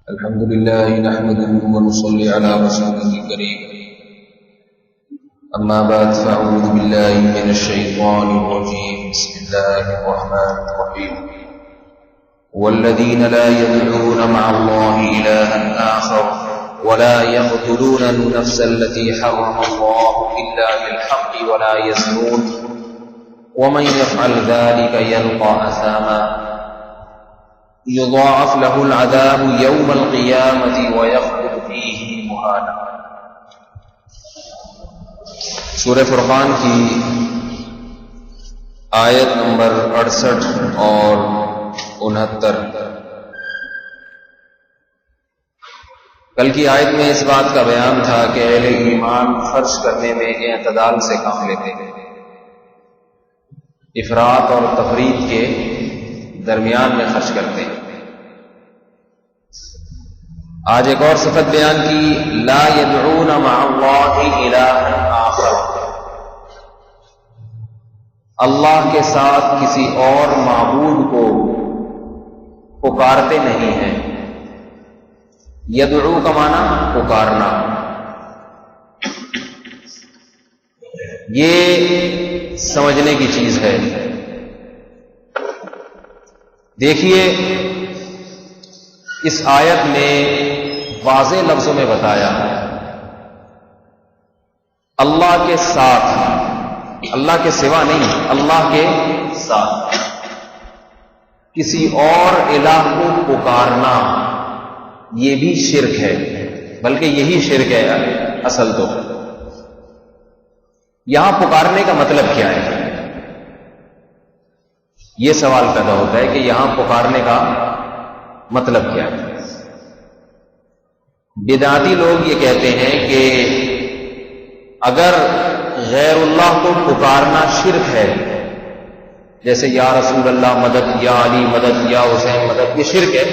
الحمد لله نحمده ونصلي على رسوله الكريم أما بعد فأعوذ بالله من الشيطان الرجيم بسم الله الرحمن الرحيم والذين لا يدعون مع الله إلها آخر ولا يقتلون النفس التي حرم الله إلا بالحق ولا يزنون ومن يفعل ذلك يلقى أثاما يضاعف له العذاب يوم القيامة ويخلد فيه مهانا۔ سورہ فرقان کی آیت نمبر 68 اور 69۔ کل کی آیت میں اس بات کا بیان تھا کہ اہل ایمان خرچ کرنے میں اعتدال سے کام لیتے ہیں، افراط اور تفریط کے درمیان میں خرچ کرتے ہیں۔ آج ایک اور صفت بیان کی، لا يدعون مع اللہ الہا آخر، اللہ کے ساتھ کسی اور معبود کو پکارتے نہیں ہیں۔ یدعو کا معنی پکارنا، یہ سمجھنے کی چیز ہے۔ دیکھیے اس آیت میں واضح لفظوں میں بتایا اللہ کے ساتھ، اللہ کے سوا نہیں، اللہ کے ساتھ کسی اور الہ کو پکارنا، یہ بھی شرک ہے، بلکہ یہی شرک ہے اصل تو۔ یہاں پکارنے کا مطلب کیا ہے؟ یہ سوال پیدا ہوتا ہے کہ یہاں پکارنے کا مطلب کیا ہے؟ بدعتی لوگ یہ کہتے ہیں کہ اگر غیر اللہ کو پکارنا شرک ہے، جیسے یا رسول اللہ مدد، یا علی مدد، یا حسین مدد، یہ شرک ہے،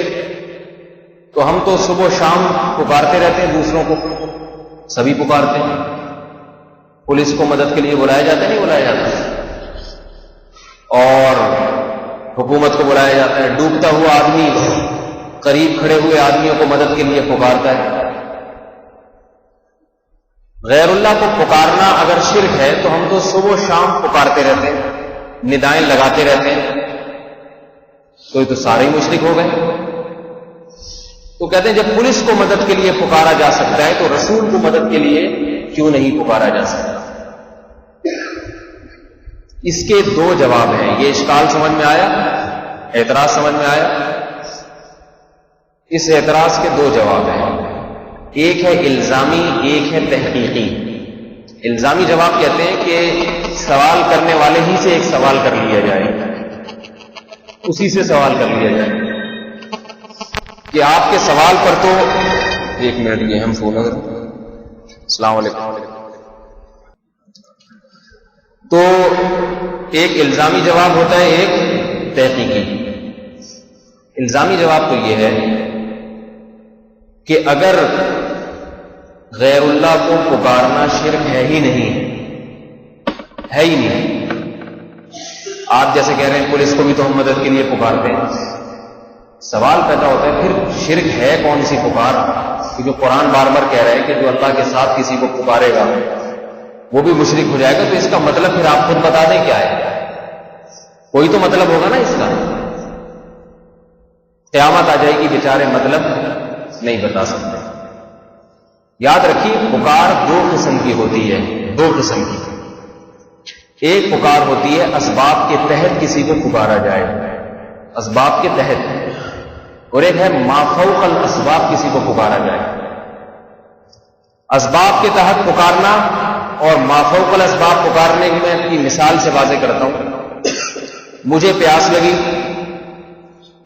تو ہم تو صبح و شام پکارتے رہتے ہیں دوسروں کو، سبھی پکارتے ہیں، پولیس کو مدد کے لیے بلایا جاتا ہے نہیں بلایا جاتا ہے، اور حکومت کو بلایا جاتا ہے، ڈوبتا ہوا آدمی قریب کھڑے ہوئے آدمیوں کو مدد کے لیے پکارتا ہے۔ غیر اللہ کو پکارنا اگر شرک ہے تو ہم تو صبح و شام پکارتے رہتے ہیں، ندائیں لگاتے رہتے ہیں، تو سارے ہی مشرک ہو گئے۔ تو کہتے ہیں جب پولیس کو مدد کے لیے پکارا جا سکتا ہے تو رسول کو مدد کے لیے کیوں نہیں پکارا جا سکتا؟ اس کے دو جواب ہیں۔ یہ اشکال سمجھ میں آیا؟ اعتراض سمجھ میں آیا؟ اس اعتراض کے دو جواب ہیں، ایک ہے الزامی، ایک ہے تحقیقی۔ الزامی جواب کہتے ہیں کہ سوال کرنے والے ہی سے ایک سوال کر لیا جائے، اسی سے سوال کر لیا جائے کہ آپ کے سوال پر تو ایک منٹ یہ ہم فون اگر السلام علیکم۔ تو ایک الزامی جواب ہوتا ہے، ایک تحقیقی۔ الزامی جواب تو یہ ہے کہ اگر غیر اللہ کو پکارنا شرک ہے ہی نہیں، آپ جیسے کہہ رہے ہیں پولیس کو بھی تو ہم مدد کے لیے پکارتے ہیں، سوال پیدا ہوتا ہے پھر شرک ہے کون سی پکار؟ کہ جو قرآن بار بار کہہ رہے ہیں کہ جو اللہ کے ساتھ کسی کو پکارے گا وہ بھی مشرک ہو جائے گا، تو اس کا مطلب پھر آپ خود بتا دیں کیا ہے؟ کوئی تو مطلب ہوگا نا اس کا۔ قیامت آ جائے گی، بیچارے مطلب نہیں بتا سکتے۔ یاد رکھیے پکار دو قسم کی ہوتی ہے، دو قسم کی۔ ایک پکار ہوتی ہے اسباب کے تحت کسی کو پکارا جائے، اسباب کے تحت، اور ایک ہے ما فوق الاسباب کسی کو پکارا جائے۔ اسباب کے تحت پکارنا اور ما فوق الاسباب پکارنے کی میں اپنی مثال سے واضح کرتا ہوں۔ مجھے پیاس لگی،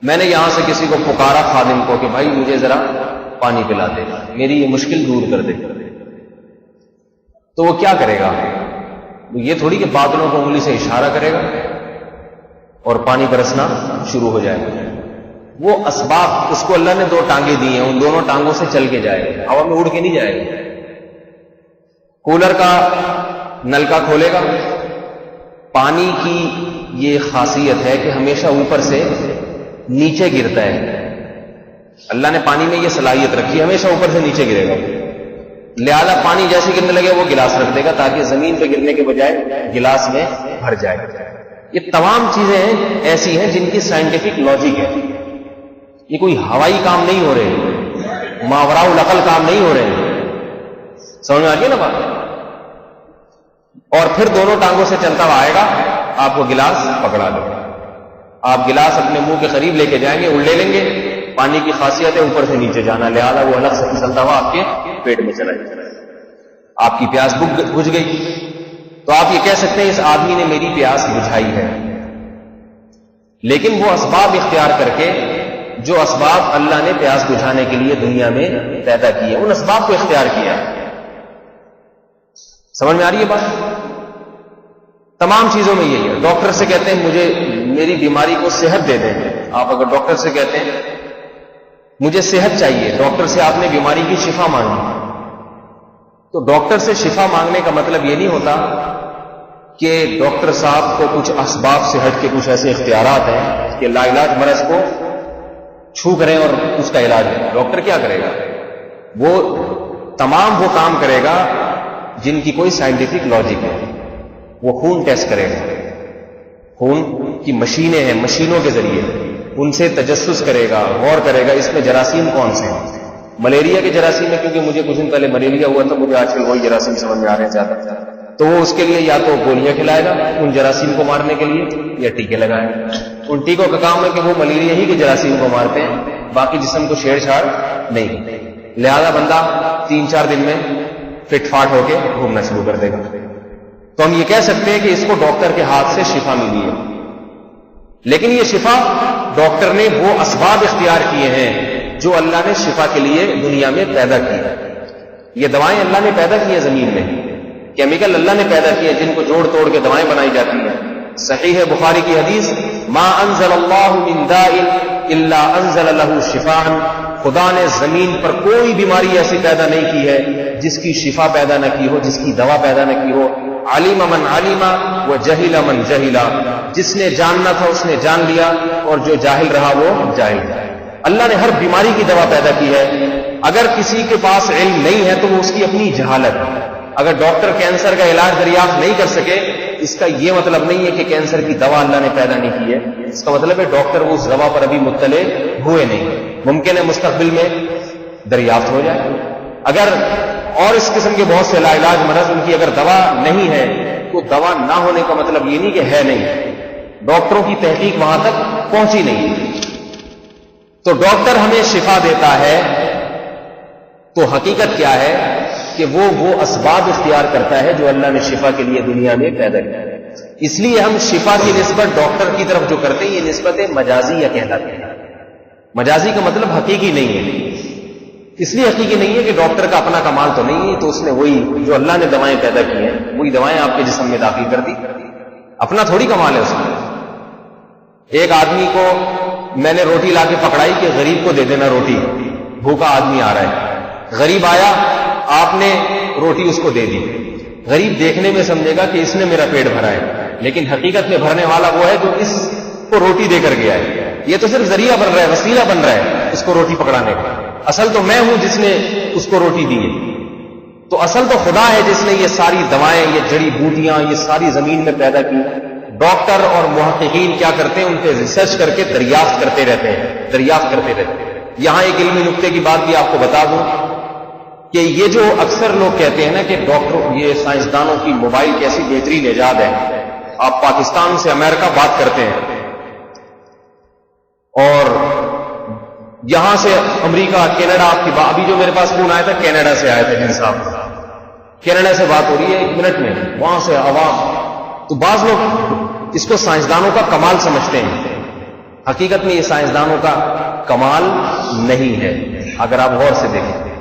میں نے یہاں سے کسی کو پکارا خادم کو کہ بھائی مجھے ذرا پانی پلا دے، میری یہ مشکل دور کر دے، تو وہ کیا کرے گا؟ یہ تھوڑی کہ بادلوں کو انگلی سے اشارہ کرے گا اور پانی برسنا شروع ہو جائے گا۔ وہ اسباب، اس کو اللہ نے دو ٹانگیں دی ہیں، ان دونوں ٹانگوں سے چل کے جائے گا، ہوا میں اڑ کے نہیں جائے گا۔ کولر کا نلکا کھولے گا، پانی کی یہ خاصیت ہے کہ ہمیشہ اوپر سے نیچے گرتا ہے، اللہ نے پانی میں یہ صلاحیت رکھی ہے ہمیشہ اوپر سے نیچے گرے گا، لہذا پانی جیسے گرنے لگے وہ گلاس رکھ دے گا تاکہ زمین پہ گرنے کے بجائے گلاس میں بھر جائے. یہ تمام چیزیں ایسی ہیں جن کی سائنٹیفک لاجک ہے. یہ کوئی ہوائی کام نہیں ہو رہے، ماوراء العقل کام نہیں ہو رہے. سمجھ میں آ گئی نا بات؟ اور پھر دونوں ٹانگوں سے چلتا ہوا آئے گا، آپ کو گلاس پکڑا دے گا. آپ گلاس اپنے منہ کے قریب لے کے جائیں گے، الٹے لیں گے. پانی کی خاصیت ہے اوپر سے نیچے جانا، لہذا وہ الگ سے پھسلتا ہوا آپ کے پیٹ میں چلا جائے. آپ کی پیاس بجھ گئی تو آپ یہ کہہ سکتے ہیں اس آدمی نے میری پیاس بجھائی ہے. لیکن وہ اسباب اختیار کر کے، جو اسباب اللہ نے پیاس بجھانے کے لیے دنیا میں پیدا کیے، ان اسباب کو اختیار کیا. سمجھ میں آ رہی ہے بات؟ تمام چیزوں میں یہی ہے. ڈاکٹر سے کہتے ہیں مجھے میری بیماری کو صحت دے دیں. آپ اگر ڈاکٹر سے کہتے ہیں مجھے صحت چاہیے، ڈاکٹر سے آپ نے بیماری کی شفا مانگی، تو ڈاکٹر سے شفا مانگنے کا مطلب یہ نہیں ہوتا کہ ڈاکٹر صاحب کو کچھ اسباب صحت کے کچھ ایسے اختیارات ہیں کہ لا علاج مرض کو چھو کریں اور اس کا علاج ہے. ڈاکٹر کیا کرے گا؟ وہ تمام وہ کام کرے گا جن کی کوئی سائنٹیفک لاجک ہے. وہ خون ٹیسٹ کرے گا، خون کی مشینیں ہیں، مشینوں کے ذریعے ان سے تجسس کرے گا، غور کرے گا اس میں جراثیم کون سے ہیں. ملیریا کے جراثیم ہے، کیونکہ مجھے کچھ دن پہلے ملیریا ہوا تھا، مجھے آج کل وہی جراثیم سمجھ میں آ رہے ہیں زیادہ، تو وہ اس کے لیے یا تو گولیاں کھلائے گا ان جراثیم کو مارنے کے لیے یا ٹیکے لگائے گا. ان ٹیکوں کا کام ہے کہ وہ ملیریا ہی کے جراثیم کو مارتے ہیں، باقی جسم کو چھیڑ چھاڑ نہیں. لہذا بندہ 3-4 دن میں فٹ فاٹ ہو کے گھومنا شروع کر دے گا. تو ہم یہ کہہ سکتے ہیں کہ اس کو ڈاکٹر کے ہاتھ سے شفا ملی ہے. لیکن یہ شفا ڈاکٹر نے وہ اسباب اختیار کیے ہیں جو اللہ نے شفا کے لیے دنیا میں پیدا کی. یہ دوائیں اللہ نے پیدا کی ہیں زمین میں، کیمیکل اللہ نے پیدا کیے جن کو جوڑ توڑ کے دوائیں بنائی جاتی ہیں. صحیح ہے بخاری کی حدیث، ما انزل اللہ من داء الا انزل له شفاء. خدا نے زمین پر کوئی بیماری ایسی پیدا نہیں کی ہے جس کی شفا پیدا نہ کی ہو، جس کی دوا پیدا نہ کی ہو. علیم من علیم و جہل من جہلا. جس نے جاننا تھا اس نے جان لیا اور جو جاہل رہا وہ جاہل رہا. اللہ نے ہر بیماری کی دوا پیدا کی ہے. اگر کسی کے پاس علم نہیں ہے تو وہ اس کی اپنی جہالت ہے. اگر ڈاکٹر کینسر کا علاج دریافت نہیں کر سکے، اس کا یہ مطلب نہیں ہے کہ کینسر کی دوا اللہ نے پیدا نہیں کی ہے. اس کا مطلب ہے ڈاکٹر وہ اس دوا پر ابھی مطلع ہوئے نہیں. ممکن ہے مستقبل میں دریافت ہو جائے. اگر اور اس قسم کے بہت سے لا علاج مرض ان کی اگر دوا نہیں ہے تو دوا نہ ہونے کا مطلب یہ نہیں کہ ہے نہیں، ڈاکٹروں کی تحقیق وہاں تک پہنچی نہیں. تو ڈاکٹر ہمیں شفا دیتا ہے تو حقیقت کیا ہے کہ وہ اسباب اختیار کرتا ہے جو اللہ نے شفا کے لیے دنیا میں پیدا کیا ہے. اس لیے ہم شفا کی نسبت ڈاکٹر کی طرف جو کرتے ہیں یہ نسبت مجازی یا کہلاتی ہے. مجازی کا مطلب حقیقی نہیں ہے. اس لیے حقیقی نہیں ہے کہ ڈاکٹر کا اپنا کمال تو نہیں ہے، تو اس نے وہی جو اللہ نے دوائیں پیدا کی ہیں وہی دوائیں آپ کے جسم میں داخل کر دی. اپنا تھوڑی کمال ہے اس میں. ایک آدمی کو میں نے روٹی لا کے پکڑائی کہ غریب کو دے دینا روٹی، بھوکا آدمی آ رہا ہے. غریب آیا، آپ نے روٹی اس کو دے دی. غریب دیکھنے میں سمجھے گا کہ اس نے میرا پیٹ بھرا ہے، لیکن حقیقت میں بھرنے والا وہ ہے جو اس کو روٹی دے کر گیا ہے. یہ تو صرف ذریعہ بن رہا ہے، وسیلہ بن رہا ہے اس کو روٹی پکڑانے کا. اصل تو میں ہوں جس نے اس کو روٹی دی ہے. تو اصل تو خدا ہے جس نے یہ ساری دوائیں، یہ جڑی بوٹیاں، یہ ساری زمین میں پیدا کی. ڈاکٹر اور محققین کیا کرتے ہیں؟ ان پہ ریسرچ کر کے دریافت کرتے رہتے ہیں. یہاں ایک علمی نکتے کی بات بھی آپ کو بتا دوں کہ یہ جو اکثر لوگ کہتے ہیں نا کہ ڈاکٹر، یہ سائنسدانوں کی موبائل کیسی بہترین ایجاد ہے. آپ پاکستان سے امریکہ بات کرتے ہیں اور یہاں سے امریکہ، کینیڈا، آپ کی ابھی جو میرے پاس فون آیا تھا کینیڈا سے آیا تھا جن صاحب، کینیڈا سے بات ہو رہی ہے 1 منٹ میں، وہاں سے آواز. تو بعض لوگ اس کو سائنسدانوں کا کمال سمجھتے ہیں. حقیقت میں یہ سائنسدانوں کا کمال نہیں ہے اگر آپ غور سے دیکھیں.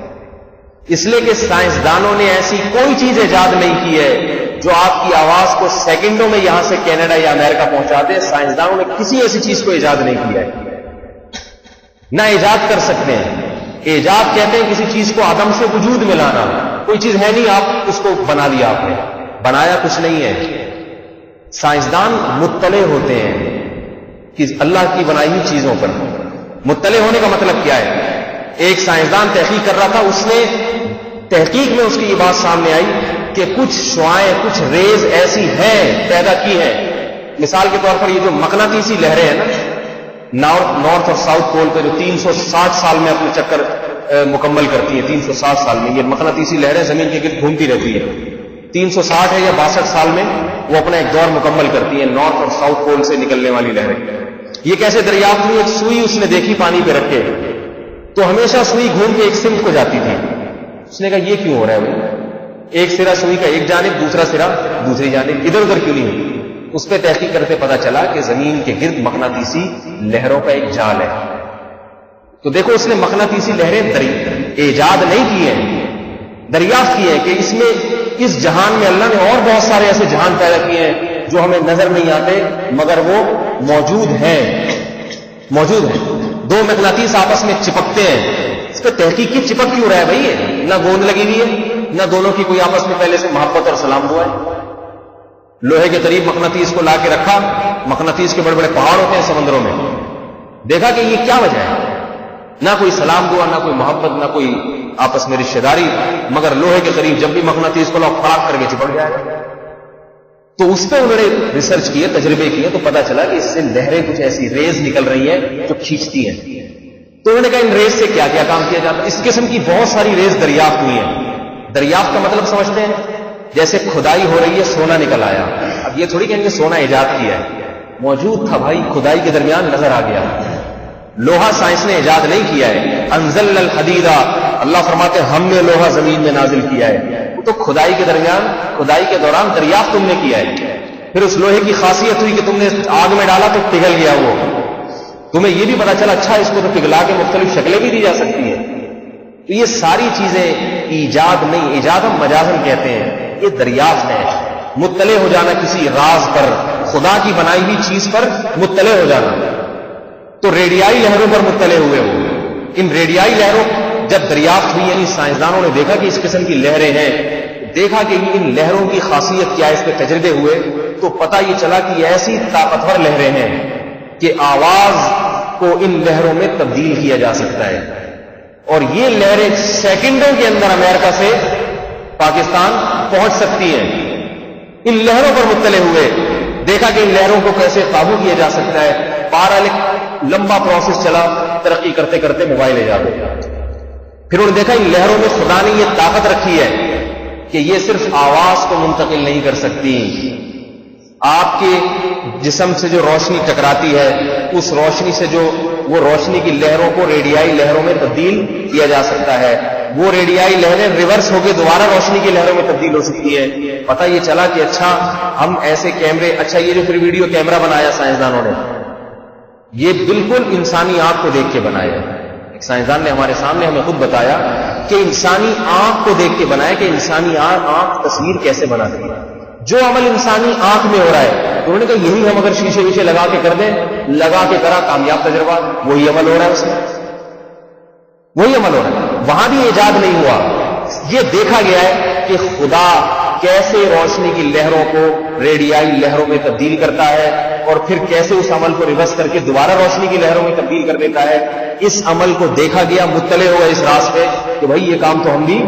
اس لیے کہ سائنسدانوں نے ایسی کوئی چیز ایجاد نہیں کی ہے جو آپ کی آواز کو سیکنڈوں میں یہاں سے کینیڈا یا امریکہ پہنچا دے. سائنسدانوں نے کسی ایسی چیز کو ایجاد نہیں کیا ہے، نہ ایجاد کر سکتے ہیں. ایجاد کہتے ہیں کسی چیز کو عدم سے وجود میں لانا. کوئی چیز ہے نہیں، آپ اس کو بنا لیا، آپ نے بنایا کچھ نہیں ہے. سائنسدان مطلع ہوتے ہیں کہ اللہ کی بنائی ہوئی چیزوں پر. مطلع ہونے کا مطلب کیا ہے؟ ایک سائنسدان تحقیق کر رہا تھا، اس نے تحقیق میں اس کی یہ بات سامنے آئی کہ کچھ شعائیں، کچھ ریز ایسی ہیں پیدا کی ہیں. مثال کے طور پر یہ جو مقناطیسی لہریں ہیں نا، نارتھ اور ساؤتھ پول پہ جو 360 سال میں اپنے چکر مکمل کرتی ہیں، 360 سال میں یہ مقناطیسی لہریں زمین کے گرد گھومتی رہتی ہے. 360 ہے یا 62 سال میں وہ اپنا ایک دور مکمل کرتی ہیں، نارتھ اور ساؤتھ پول سے نکلنے والی لہریں. یہ کیسے دریافت ہوئی؟ ایک سوئی اس نے دیکھی پانی پہ رکھ کے، تو ہمیشہ سوئی گھوم کے ایک سمت کو جاتی تھی. اس نے کہا یہ کیوں ہو رہا ہے بھائی؟ ایک سرا سوئی کا ایک جانب، دوسرا سرا دوسری جانب، ادھر ادھر کیوں نہیں؟ اس پہ تحقیق کرتے پتا چلا کہ زمین کے گرد مقناطیسی لہروں کا ایک جال ہے. تو دیکھو اس نے مقناطیسی لہریں ایجاد نہیں کی ہیں، دریافت کی ہے کہ اس میں، اس جہان میں اللہ نے اور بہت سارے ایسے جہان پیدا کیے ہیں جو ہمیں نظر نہیں آتے مگر وہ موجود ہیں. دو مقناطیس آپس میں چپکتے ہیں، اس پہ تحقیق کی چپک کیوں رہا ہے بھائی؟ نہ گوند لگی ہوئی ہے، نہ دونوں کی کوئی آپس میں پہلے سے محبت اور سلام ہوا ہے. لوہے کے قریب مقناطیس کو لا کے رکھا، مقناطیس کے بڑے بڑے پہاڑ ہوتے ہیں سمندروں میں، دیکھا کہ یہ کیا وجہ ہے؟ نہ کوئی سلام دعا، نہ کوئی محبت، نہ کوئی آپس میں رشتہ داری، مگر لوہے کے قریب جب بھی مقناطیس کو لاؤ پھڑاک کر کے چپک جائے گا. تو اس پہ انہوں نے ریسرچ کیے، تجربے کیے، تو پتا چلا کہ اس سے لہریں کچھ ایسی ریز نکل رہی ہیں جو کھینچتی ہیں. تو انہوں نے کہا ان ریز سے کیا کیا کام کیا جاتا ہے؟ اس قسم کی بہت ساری ریز دریافت ہوئی ہیں. دریافت کا مطلب سمجھتے ہیں؟ جیسے کھدائی ہو رہی ہے، سونا نکل آیا. اب یہ تھوڑی کہیں گے سونا ایجاد کیا ہے، موجود تھا بھائی، کھدائی کے درمیان نظر آ گیا. لوہا سائنس نے ایجاد نہیں کیا ہے. انزلنا الحدید، اللہ فرماتے ہیں ہم نے لوہا زمین میں نازل کیا ہے. تو کھدائی کے درمیان، کھدائی کے دوران دریافت تم نے کیا ہے. پھر اس لوہے کی خاصیت ہوئی کہ تم نے آگ میں ڈالا تو پگھل گیا. وہ تمہیں یہ بھی پتا چلا اچھا اس کو تو پگھلا کے مختلف شکلیں بھی دی جا سکتی ہیں. تو یہ ساری چیزیں ایجاد نہیں، ایجاد ہم مجازن کہتے ہیں، یہ دریافت ہے. مطلع ہو جانا کسی راز پر، خدا کی بنائی ہوئی چیز پر مطلع ہو جانا. تو ریڈیائی لہروں پر مطلع ہوئے ہو. ان ریڈیائی لہروں جب دریافت ہوئی، یعنی سائنسدانوں نے دیکھا کہ اس قسم کی لہریں ہیں، دیکھا کہ ان لہروں کی خاصیت کیا ہے، اس پہ تجربے ہوئے تو پتہ یہ چلا کہ یہ ایسی طاقتور لہریں ہیں کہ آواز کو ان لہروں میں تبدیل کیا جا سکتا ہے. اور یہ لہریں سیکنڈوں کے اندر امریکہ سے پاکستان پہنچ سکتی ہیں. ان لہروں پر مطلع ہوئے، دیکھا کہ ان لہروں کو کیسے قابو کیا جا سکتا ہے. بہرحال ایک لمبا پروسیس چلا، ترقی کرتے کرتے موبائل ایجاد ہو گیا. پھر انہوں نے دیکھا ان لہروں میں خدا نے یہ طاقت رکھی ہے کہ یہ صرف آواز کو منتقل نہیں کر سکتی، آپ کے جسم سے جو روشنی ٹکراتی ہے اس روشنی سے جو وہ روشنی کی لہروں کو ریڈیائی لہروں میں تبدیل کیا جا سکتا ہے. وہ ریڈیائی لہریں ریورس ہو کے دوبارہ روشنی کی لہروں میں تبدیل ہو سکتی ہے. پتہ یہ چلا کہ اچھا ہم ایسے کیمرے، اچھا یہ جو پھر ویڈیو کیمرہ بنایا سائنسدانوں نے، یہ بالکل انسانی آنکھ کو دیکھ کے بنایا. ایک سائنسدان نے ہمارے سامنے ہمیں خود بتایا کہ انسانی آنکھ کو دیکھ کے بنایا کہ انسانی آنکھ تصویر کیسے بناتی ہے. جو عمل انسانی آنکھ میں ہو رہا ہے، انہوں نے کہا یہی ہم اگر شیشے ویشے لگا کے کر دیں، لگا کے کرا، کامیاب تجربہ، وہی عمل ہو رہا ہے اس میں، وہی عمل ہو رہا ہے. وہاں بھی ایجاد نہیں ہوا. یہ دیکھا گیا ہے کہ خدا کیسے روشنی کی لہروں کو ریڈیائی لہروں میں تبدیل کرتا ہے اور پھر کیسے اس عمل کو ریورس کر کے دوبارہ روشنی کی لہروں میں تبدیل کر دیتا ہے. اس عمل کو دیکھا گیا، مطلع ہوا اس راز پہ کہ بھائی یہ کام تو ہم بھی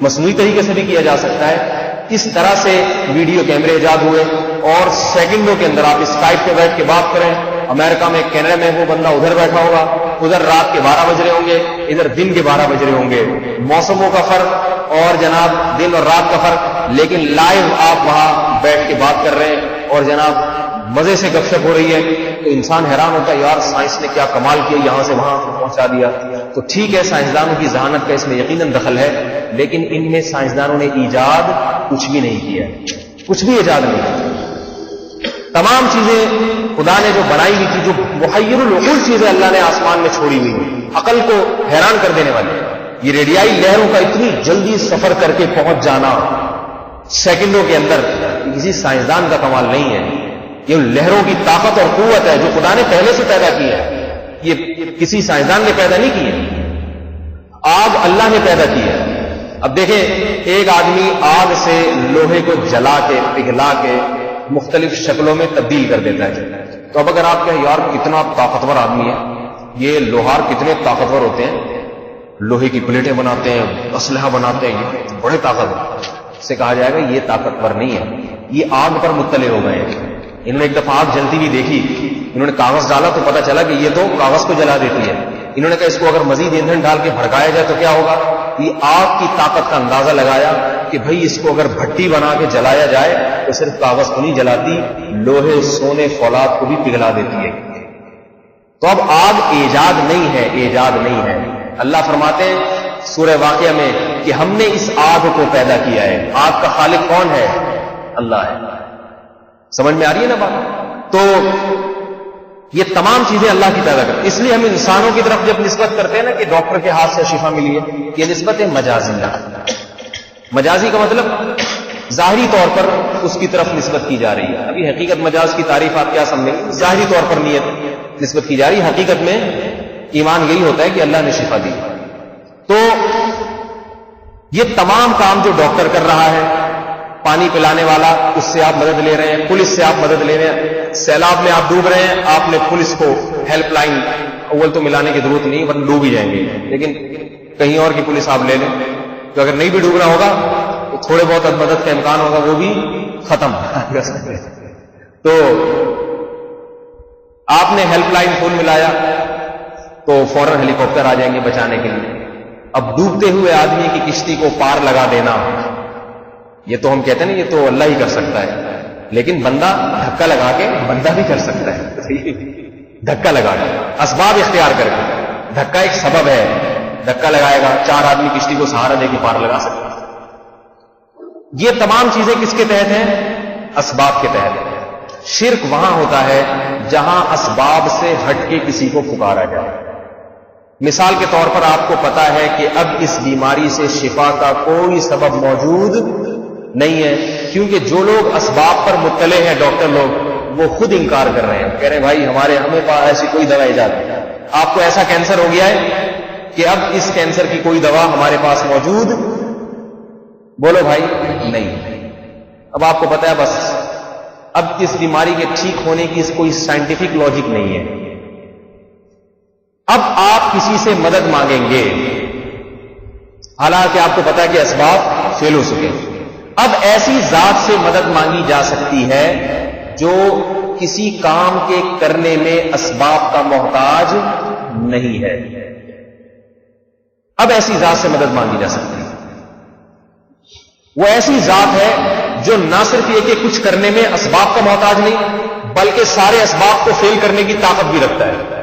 مصنوعی طریقے سے بھی کیا جا سکتا ہے. اس طرح سے ویڈیو کیمرے ایجاد ہوئے اور سیکنڈوں کے اندر آپ اسکائپ پہ بیٹھ کے بات کریں. امریکہ میں، کینیڈا میں وہ بندہ ادھر بیٹھا ہوگا، ادھر رات کے 12 بج رہے ہوں گے، ادھر دن کے 12 بج رہے ہوں گے. موسموں کا فرق اور جناب دن اور رات کا فرق، لیکن لائیو آپ وہاں بیٹھ کے بات کر رہے ہیں اور جناب مزے سے گپ شپ ہو رہی ہے. تو انسان حیران ہوتا ہے یار سائنس نے کیا کمال کیا، یہاں سے وہاں پہنچا دیا. تو ٹھیک ہے سائنسدانوں کی ذہانت کا اس میں یقیناً دخل ہے، لیکن ان میں سائنسدانوں نے ایجاد کچھ بھی نہیں کیا، کچھ بھی ایجاد نہیں کیا. تمام چیزیں خدا نے جو بنائی ہوئی تھی، جو محیر العقول چیزیں اللہ نے آسمان میں چھوڑی ہوئی، عقل کو حیران کر دینے والی. یہ ریڈیائی لہروں کا اتنی جلدی سفر کر کے پہنچ جانا سیکنڈوں کے اندر کسی سائنسدان کا کمال نہیں ہے. یہ لہروں کی طاقت اور قوت ہے جو خدا نے پہلے سے پیدا کی ہے. یہ کسی سائنسدان نے پیدا نہیں کی ہے، آگ اللہ نے پیدا کی ہے. اب دیکھیں ایک آدمی آگ سے لوہے کو جلا کے پگھلا کے مختلف شکلوں میں تبدیل کر دیتا ہے. تو اب اگر آپ کہیں یار کتنا طاقتور آدمی ہے، یہ لوہار کتنے طاقتور ہوتے ہیں، لوہے کی پلیٹیں بناتے ہیں، اسلحہ بناتے ہیں، یہ بڑے طاقتور، سے کہا جائے گا یہ طاقتور نہیں ہے، یہ آگ پر مطلع ہو گئے ہیں۔ انہوں نے ایک دفعہ آگ جلتی ہوئی دیکھی، انہوں نے کاغذ ڈالا تو پتا چلا کہ یہ تو کاغذ کو جلا دیتی ہے۔ انہوں نے کہا اس کو اگر مزید ایندھن ڈال کے بھڑکایا جائے تو کیا ہوگا؟ یہ آگ کی طاقت کا اندازہ لگایا کہ بھئی اس کو اگر بھٹی بنا کے جلایا جائے تو صرف کاغذ کو نہیں جلاتی، لوہے، سونے، فولاد کو بھی پگھلا دیتی ہے۔ تو اب آگ ایجاد نہیں ہے، ایجاد نہیں ہے۔ اللہ فرماتے ہیں سورہ واقعہ میں کہ ہم نے اس آگ کو پیدا کیا ہے۔ آگ کا خالق کون ہے؟ اللہ ہے۔ سمجھ میں آ رہی ہے نا بات؟ تو یہ تمام چیزیں اللہ کی پیدا کرتے، اس لیے ہم انسانوں کی طرف جب نسبت کرتے ہیں نا کہ ڈاکٹر کے ہاتھ سے شفا ملی ہے، یہ نسبت ہے مجازی۔ مجازی کا مطلب ظاہری طور پر اس کی طرف نسبت کی جا رہی ہے۔ ابھی حقیقت مجاز کی تعریف آپ کیا سمجھیں گے؟ ظاہری طور پر نیت نسبت کی جا رہی ہے، حقیقت میں ایمان یہی ہوتا ہے کہ اللہ نے شفا دی۔ تو یہ تمام کام جو ڈاکٹر کر رہا ہے، پانی پلانے والا اس سے آپ مدد لے رہے ہیں، پولیس سے آپ مدد لے رہے ہیں، سیلاب میں آپ ڈوب رہے ہیں، آپ نے پولیس کو ہیلپ لائن اول تو ملانے کی ضرورت نہیں ورنہ ڈوب ہی جائیں گے، لیکن کہیں اور کی پولیس آپ لے لیں تو اگر نہیں بھی ڈوبنا ہوگا تو تھوڑے بہت مدد کا امکان ہوگا، وہ بھی ختم کر سکتے ہیں۔ تو آپ نے ہیلپ لائن فون ملایا تو فوراً ہیلی کاپٹر آ جائیں گے بچانے کے لیے۔ اب ڈوبتے ہوئے آدمی کی کشتی کو پار لگا دینا، یہ تو ہم کہتے ہیں نا یہ تو اللہ ہی کر سکتا ہے، لیکن بندہ دھکا لگا کے بندہ بھی کر سکتا ہے، دھکا لگا کے اسباب اختیار کر کے۔ دھکا ایک سبب ہے، دھکا لگائے گا، 4 آدمی کشتی کو سہارا دے کے پار لگا سکتا ہے۔ یہ تمام چیزیں کس کے تحت ہیں؟ اسباب کے تحت۔ شرک وہاں ہوتا ہے جہاں اسباب سے ہٹ کے کسی کو پکارا جائے۔ مثال کے طور پر آپ کو پتا ہے کہ اب اس بیماری سے شفا کا کوئی سبب موجود نہیں ہے، کیونکہ جو لوگ اسباب پر مطلع ہیں ڈاکٹر لوگ، وہ خود انکار کر رہے ہیں، کہہ رہے ہیں بھائی ہمیں پاس ایسی کوئی دوا ایجاد نہیں۔ آپ کو ایسا کینسر ہو گیا ہے کہ اب اس کینسر کی کوئی دوا ہمارے پاس موجود، بولو بھائی نہیں۔ اب آپ کو پتا ہے بس اب اس بیماری کے ٹھیک ہونے کی کوئی سائنٹیفک لاجک نہیں ہے۔ اب آپ کسی سے مدد مانگیں گے، حالانکہ آپ کو پتا ہے کہ اسباب فیل ہو چکے۔ اب ایسی ذات سے مدد مانگی جا سکتی ہے جو کسی کام کے کرنے میں اسباب کا محتاج نہیں ہے۔ اب ایسی ذات سے مدد مانگی جا سکتی ہے، وہ ایسی ذات ہے جو نہ صرف یہ کہ کچھ کرنے میں اسباب کا محتاج نہیں، بلکہ سارے اسباب کو فیل کرنے کی طاقت بھی رکھتا ہے۔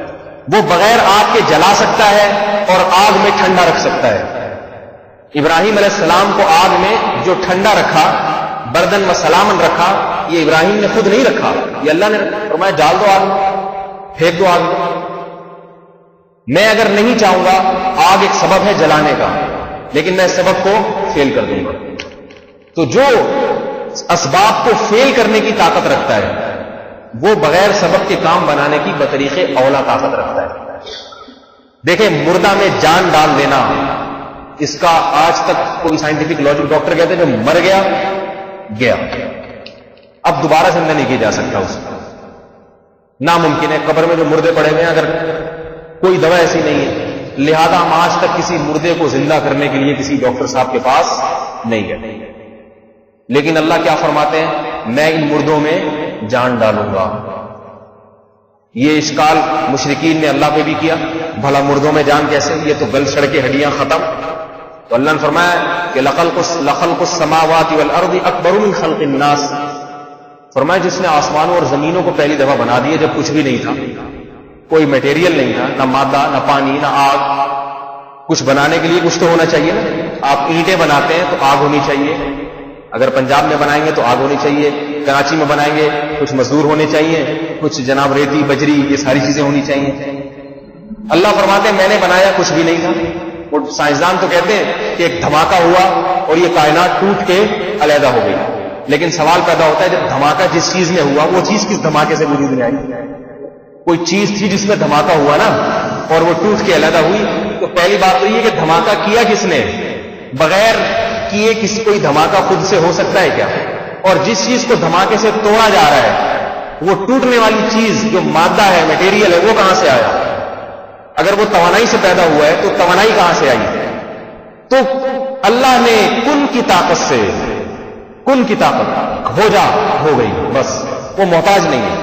وہ بغیر آگ کے جلا سکتا ہے اور آگ میں ٹھنڈا رکھ سکتا ہے۔ ابراہیم علیہ السلام کو آگ میں جو ٹھنڈا رکھا، بردن و سلامن رکھا، یہ ابراہیم نے خود نہیں رکھا، یہ اللہ نے فرمایا ڈال دو آگ میں، پھینک دو آگ میں۔ میں اگر نہیں چاہوں گا، آگ ایک سبب ہے جلانے کا، لیکن میں اس سبب کو فیل کر دوں گا۔ تو جو اسباب کو فیل کرنے کی طاقت رکھتا ہے وہ بغیر سبب کے کام بنانے کی بطریق اولا طاقت رکھتا ہے۔ دیکھیں مردہ میں جان ڈال دینا، اس کا آج تک کوئی سائنٹیفک لاجک، ڈاکٹر کہتے ہیں جو مر گیا گیا، اب دوبارہ زندہ نہیں کیا جا سکتا، اس کو ناممکن ہے۔ قبر میں جو مردے پڑے ہوئے ہیں اگر کوئی دوا ایسی نہیں ہے، لہذا ہم آج تک کسی مردے کو زندہ کرنے کے لیے کسی ڈاکٹر صاحب کے پاس نہیں گئے۔ لیکن اللہ کیا فرماتے ہیں؟ میں ان مردوں میں جان ڈالوں گا۔ یہ اشکال مشرکین نے اللہ پہ بھی کیا، بھلا مردوں میں جان کیسے؟ یہ تو گل سڑ کے ہڈیاں ختم۔ تو اللہ نے فرمایا کہ لخلق السماوات والارض اکبر من خلق الناس، فرمایا جس نے آسمانوں اور زمینوں کو پہلی دفعہ بنا دیا جب کچھ بھی نہیں تھا، کوئی میٹیریل نہیں تھا، نہ مادہ، نہ پانی، نہ آگ۔ کچھ بنانے کے لیے کچھ تو ہونا چاہیے نا۔ آپ اینٹیں بناتے ہیں تو آگ ہونی چاہیے، اگر پنجاب میں بنائیں گے تو آگ ہونی چاہیے، کراچی میں بنائیں گے کچھ مزدور ہونے چاہیے، کچھ جناب ریتی بجری، یہ ساری چیزیں ہونی چاہیے۔ اللہ فرماتے ہیں میں نے بنایا کچھ بھی نہیں تھا۔ وہ سائنسدان تو کہتے ہیں کہ ایک دھماکہ ہوا اور یہ کائنات ٹوٹ کے علیحدہ ہو گئی، لیکن سوال پیدا ہوتا ہے جب دھماکہ جس چیز میں ہوا وہ چیز کس دھماکے سے وجود میں آئی؟ کوئی چیز تھی جس میں دھماکہ ہوا نا اور وہ ٹوٹ کے علیحدہ ہوئی، تو پہلی بات تو یہ کہ دھماکہ کیا کس نے؟ بغیر کیے کسی کوئی دھماکہ خود سے ہو سکتا ہے کیا؟ اور جس چیز کو دھماکے سے توڑا جا رہا ہے وہ ٹوٹنے والی چیز جو مادہ ہے، میٹیریل ہے، وہ کہاں سے آیا؟ اگر وہ توانائی سے پیدا ہوا ہے تو توانائی کہاں سے آئی؟ تو اللہ نے کن کی طاقت سے، کن کی طاقت ہو جا ہو گئی، بس وہ محتاج نہیں ہے۔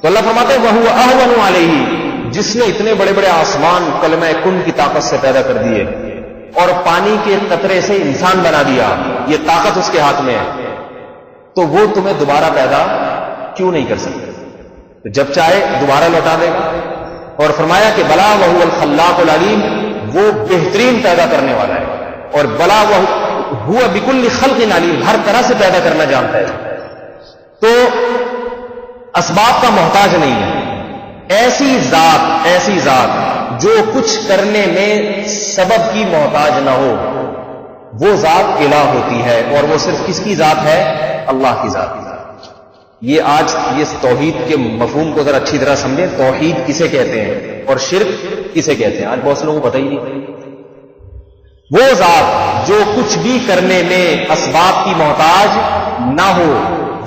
تو اللہ فرماتے ہیں وَهُوَ أَهْوَنُ عَلَيْهِ، جس نے اتنے بڑے بڑے آسمان کلمہ کن کی طاقت سے پیدا کر دیے اور پانی کے قطرے سے انسان بنا دیا، یہ طاقت اس کے ہاتھ میں ہے، تو وہ تمہیں دوبارہ پیدا کیوں نہیں کر سکتے؟ تو جب چاہے دوبارہ لوٹا دے گا۔ اور فرمایا کہ بلا وَهُوَ الْخَلَّاقُ الْعَلِيمُ، وہ بہترین پیدا کرنے والا ہے، اور بلا وَهُوَ بِكُلِّ خَلْقٍ عَلِيمٌ، ہر طرح سے پیدا کرنا جانتا ہے۔ تو اسباب کا محتاج نہیں ہے، ایسی ذات جو کچھ کرنے میں سبب کی محتاج نہ ہو، وہ ذات الہ ہوتی ہے، اور وہ صرف کس کی ذات ہے؟ اللہ کی ذات۔ یہ آج یہ توحید کے مفہوم کو ذرا اچھی طرح سمجھیں، توحید کسے کہتے ہیں اور شرک کسے کہتے ہیں، آج بہت سے لوگوں کو پتہ ہی نہیں۔ وہ ذات جو کچھ بھی کرنے میں اسباب کی محتاج نہ ہو،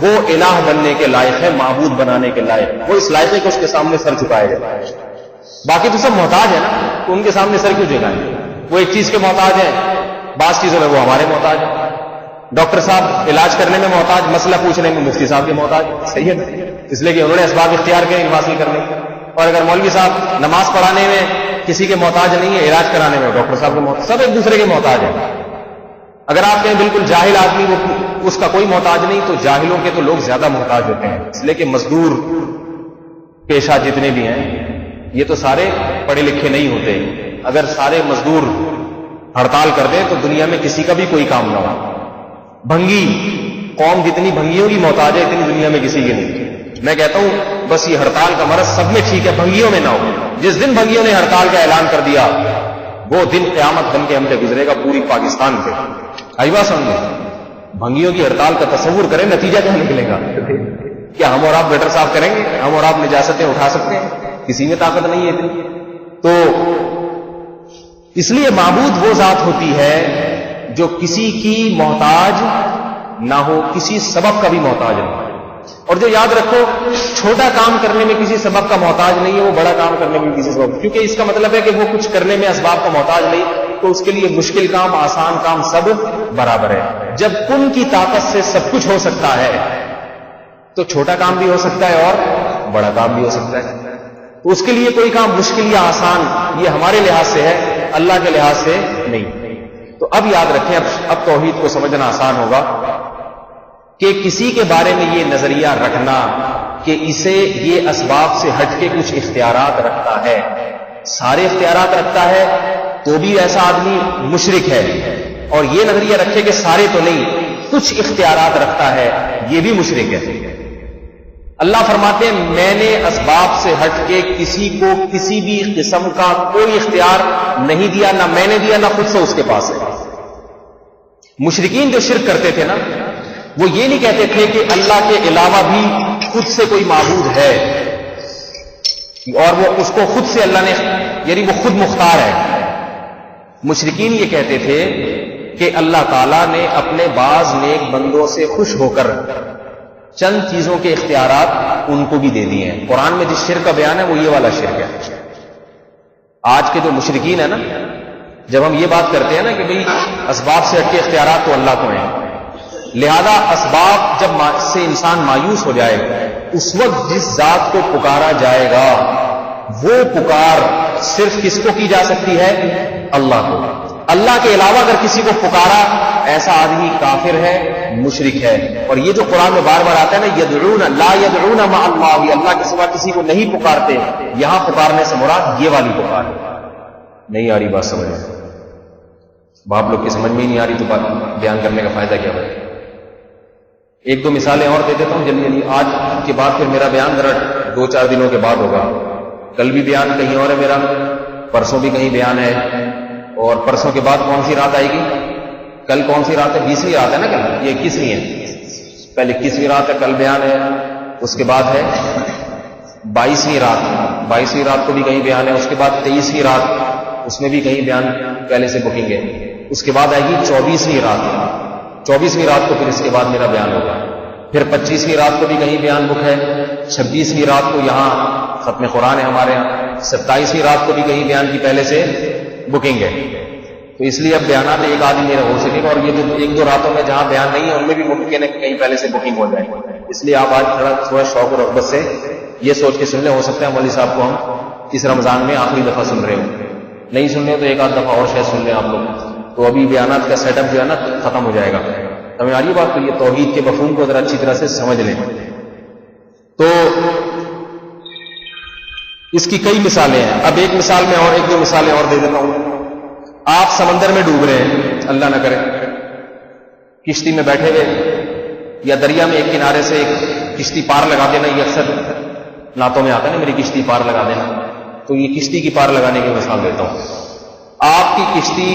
وہ الہ بننے کے لائق ہے، معبود بنانے کے لائق ہے، وہ اس لائق ہے کہ اس کے سامنے سر جھکائے جائے۔ باقی تو سب محتاج ہے نا، تو ان کے سامنے سر کیوں جھکائیں؟ وہ ایک چیز کے محتاج ہیں، بعض چیزوں میں وہ ہمارے محتاج ہیں۔ ڈاکٹر صاحب علاج کرنے میں محتاج، مسئلہ پوچھنے میں مفتی صاحب کے محتاج، صحیح ہے نا؟ اس لیے کہ انہوں نے اسباب اختیار کیے علم حاصل کرنے کے۔ اور اگر مولوی صاحب نماز پڑھانے میں کسی کے محتاج نہیں ہے، علاج کرانے میں ڈاکٹر صاحب کے محتاج، سب ایک دوسرے کے محتاج ہیں۔ اگر آپ کہیں بالکل جاہل آدمی وہ اس کا کوئی محتاج نہیں، تو جاہلوں کے تو لوگ زیادہ محتاج ہوتے ہیں، اس لیے کہ مزدور پیشہ جتنے بھی ہیں یہ تو سارے پڑھے لکھے نہیں ہوتے۔ اگر سارے مزدور ہڑتال کر دیں تو دنیا میں کسی کا بھی کوئی کام نہ ہو۔ بھنگی قوم جتنی بھنگیوں کی محتاج ہے، اتنی دنیا میں کسی کی نہیں۔ میں کہتا ہوں بس یہ ہڑتال کا مرض سب میں ٹھیک ہے، بھنگیوں میں نہ ہو۔ جس دن بھنگیوں نے ہڑتال کا اعلان کر دیا، وہ دن قیامت بن کے ہم سے گزرے گا پوری پاکستان پہ۔ آئی بات سمجھے؟ بھنگیوں کی ہڑتال کا تصور کریں، نتیجہ کیا نکلے گا؟ کیا ہم اور آپ بیٹر صاف کریں گے؟ ہم اور آپ نجاستیں اٹھا سکتے ہیں؟ کسی میں طاقت نہیں ہے اتنی۔ تو اس لیے معبود وہ ذات ہوتی ہے جو کسی کی محتاج نہ ہو، کسی سبب کا بھی محتاج نہ ہو۔ اور جو یاد رکھو، چھوٹا کام کرنے میں کسی سبب کا محتاج نہیں ہے، وہ بڑا کام کرنے میں کسی سبب، کیونکہ اس کا مطلب ہے کہ وہ کچھ کرنے میں اسباب کا محتاج نہیں، تو اس کے لیے مشکل کام آسان کام سب برابر ہے۔ جب کن کی طاقت سے سب کچھ ہو سکتا ہے تو چھوٹا کام بھی ہو سکتا ہے اور بڑا کام بھی ہو سکتا ہے۔ تو اس کے لیے کوئی کام مشکل یا آسان یہ ہمارے لحاظ سے ہے، اللہ کے لحاظ سے نہیں۔ تو اب یاد رکھیں، اب توحید کو سمجھنا آسان ہوگا کہ کسی کے بارے میں یہ نظریہ رکھنا کہ اسے یہ اسباب سے ہٹ کے کچھ اختیارات رکھتا ہے، سارے اختیارات رکھتا ہے، تو بھی ایسا آدمی مشرک ہے، اور یہ نظریہ رکھے کہ سارے تو نہیں، کچھ اختیارات رکھتا ہے، یہ بھی مشرک ہے۔ اللہ فرماتے ہیں میں نے اسباب سے ہٹ کے کسی کو کسی بھی قسم کا کوئی اختیار نہیں دیا، نہ میں نے دیا نہ خود سے اس کے پاس ہے۔ مشرکین جو شرک کرتے تھے نا، وہ یہ نہیں کہتے تھے کہ اللہ کے علاوہ بھی خود سے کوئی معبود ہے، اور وہ اس کو خود سے اللہ نے، یعنی وہ خود مختار ہے۔ مشرکین یہ کہتے تھے کہ اللہ تعالیٰ نے اپنے بعض نیک بندوں سے خوش ہو کر چند چیزوں کے اختیارات ان کو بھی دے دیے ہیں۔ قرآن میں جس شرک کا بیان ہے وہ یہ والا شرک ہے۔ آج کے جو مشرکین ہیں نا، جب ہم یہ بات کرتے ہیں نا کہ بھئی اسباب سے ہٹ کے اختیارات تو اللہ کو ہیں، لہذا اسباب جب سے انسان مایوس ہو جائے، اس وقت جس ذات کو پکارا جائے گا وہ پکار صرف کس کو کی جا سکتی ہے؟ اللہ کو۔ اللہ کے علاوہ اگر کسی کو پکارا، ایسا آدمی کافر ہے، مشرک ہے۔ اور یہ جو قرآن میں بار بار آتا ہے نا، یدعون لا یدعون مع اللہ، اللہ کے سوا کسی کو نہیں پکارتے، یہاں پکارنے سے مراد یہ والی پکار ہے۔ نہیں آ رہی بات سمجھ میں؟ باپ لوگ کی سمجھ میں ہی نہیں آ رہی تو بات بیان کرنے کا فائدہ کیا ہے؟ ایک دو مثالیں اور دے دیتا ہوں جلدی۔ آج کے بعد پھر میرا بیان ذرا 2-4 دنوں کے بعد ہوگا۔ کل بھی بیان کہیں اور ہے میرا، پرسوں بھی کہیں بیان ہے، اور پرسوں کے بعد کون سی رات آئے گی؟ کل کون سی رات ہے؟ 20ویں رات ہے نا کل؟ یہ 21ویں ہے۔ پہلے 21ویں رات ہے، کل بیان ہے، اس کے بعد ہے 22ویں رات، 22ویں رات کو بھی کہیں بیان ہے، اس کے بعد 23ویں رات، اس میں بھی کہیں بیان پہلے سے بکنگ ہے، اس کے بعد آئے گی 24ویں رات، 24ویں رات کو پھر اس کے بعد میرا بیان ہوگا، پھر 25ویں رات کو بھی کہیں بیان بک ہے، 26ویں رات کو یہاں ختم قرآن ہے ہمارے یہاں، 27ویں رات کو بھی کہیں بیان کی پہلے سے بکنگ ہے، تو اس لیے اب بیانات ایک آدمی میرا ہو سکے گا، اور یہ جو 1-2 راتوں میں جہاں بیان نہیں ہے ان میں بھی ممکن ہے کہ کہیں پہلے سے بکنگ ہو جائے. اس لیے آپ آج تھوڑا شوق اور رغبت سے یہ سوچ کے سن لیں، ہو سکتا ہے مولوی صاحب کو ہم اس رمضان میں آخری دفعہ سن رہے ہوں، نہیں سننے تو 1-8 دفعہ اور شاید سن لیں آپ لوگ، تو ابھی بیانات کا سیٹ اپ جو ہے نا ختم ہو جائے گا. سمجھ آ رہی ہے بات؟ تو یہ توحید کے مفہوم کو ذرا اچھی طرح سے سمجھ لیں. تو اس کی کئی مثالیں ہیں. اب ایک مثال میں اور 1-2 مثالیں اور دے دیتا ہوں. آپ سمندر میں ڈوب رہے ہیں، اللہ نہ کرے، کشتی میں بیٹھے ہوئے یا دریا میں ایک کنارے سے ایک کشتی پار لگا دینا، یہ اکثر نعتوں میں آتا ہے نا، میری کشتی پار لگا دینا، تو یہ کشتی کی پار لگانے کی مثال دیتا ہوں. آپ کی کشتی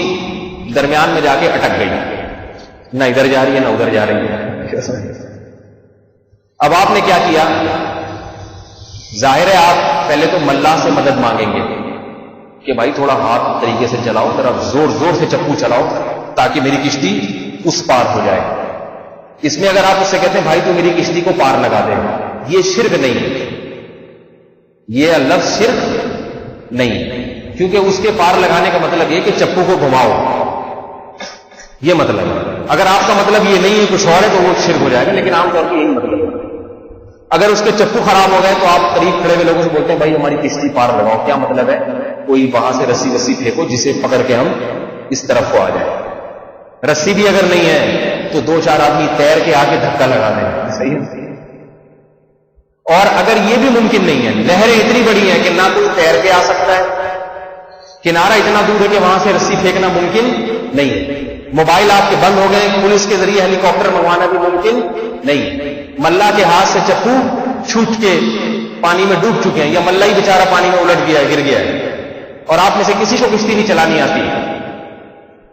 درمیان میں جا کے اٹک گئی، نہ ادھر جا رہی ہے نہ ادھر جا رہی ہے. اب آپ نے کیا کیا؟ ظاہر ہے آپ پہلے تو ملا سے مدد مانگیں گے کہ بھائی تھوڑا ہاتھ طریقے سے چلاؤ، ذرا زور زور سے چپو چلاؤ تاکہ میری کشتی اس پار ہو جائے. اس میں اگر آپ اس سے کہتے ہیں بھائی تو میری کشتی کو پار لگا دے، یہ شرک نہیں، یہ لفظ شرک نہیں، کیونکہ اس کے پار لگانے کا مطلب یہ کہ چپو کو گھماؤ، یہ مطلب ہے. اگر آپ کا مطلب یہ نہیں ہے کچھ اور ہے تو وہ شرک ہو جائے گا، لیکن عام طور پر یہی مطلب ہے. اگر اس کے چپو خراب ہو گئے تو آپ قریب کھڑے ہوئے لوگوں سے بولتے ہیں بھائی ہماری کشتی پار لگاؤ. کیا مطلب ہے؟ کوئی وہاں سے رسی وسی پھینکو جسے پکڑ کے ہم اس طرف کو آ جائیں. رسی بھی اگر نہیں ہے تو 2-4 آدمی تیر کے آ کے دھکا لگا دیں، صحیح ہے. اور اگر یہ بھی ممکن نہیں ہے، لہریں اتنی بڑی ہیں کہ نہ کوئی تیر کے آ سکتا ہے، کنارہ اتنا دور ہے کہ وہاں سے رسی پھینکنا ممکن نہیں ہے، موبائل آپ کے بند ہو گئے، پولیس کے ذریعے ہیلی کاپٹر منگوانا بھی ممکن نہیں، ملا کے ہاتھ سے چپو چھوٹ کے پانی میں ڈوب چکے ہیں، یا ملا ہی بیچارہ پانی میں الٹ گیا ہے، گر گیا ہے، اور آپ میں سے کسی کو کشتی نہیں چلانی آتی.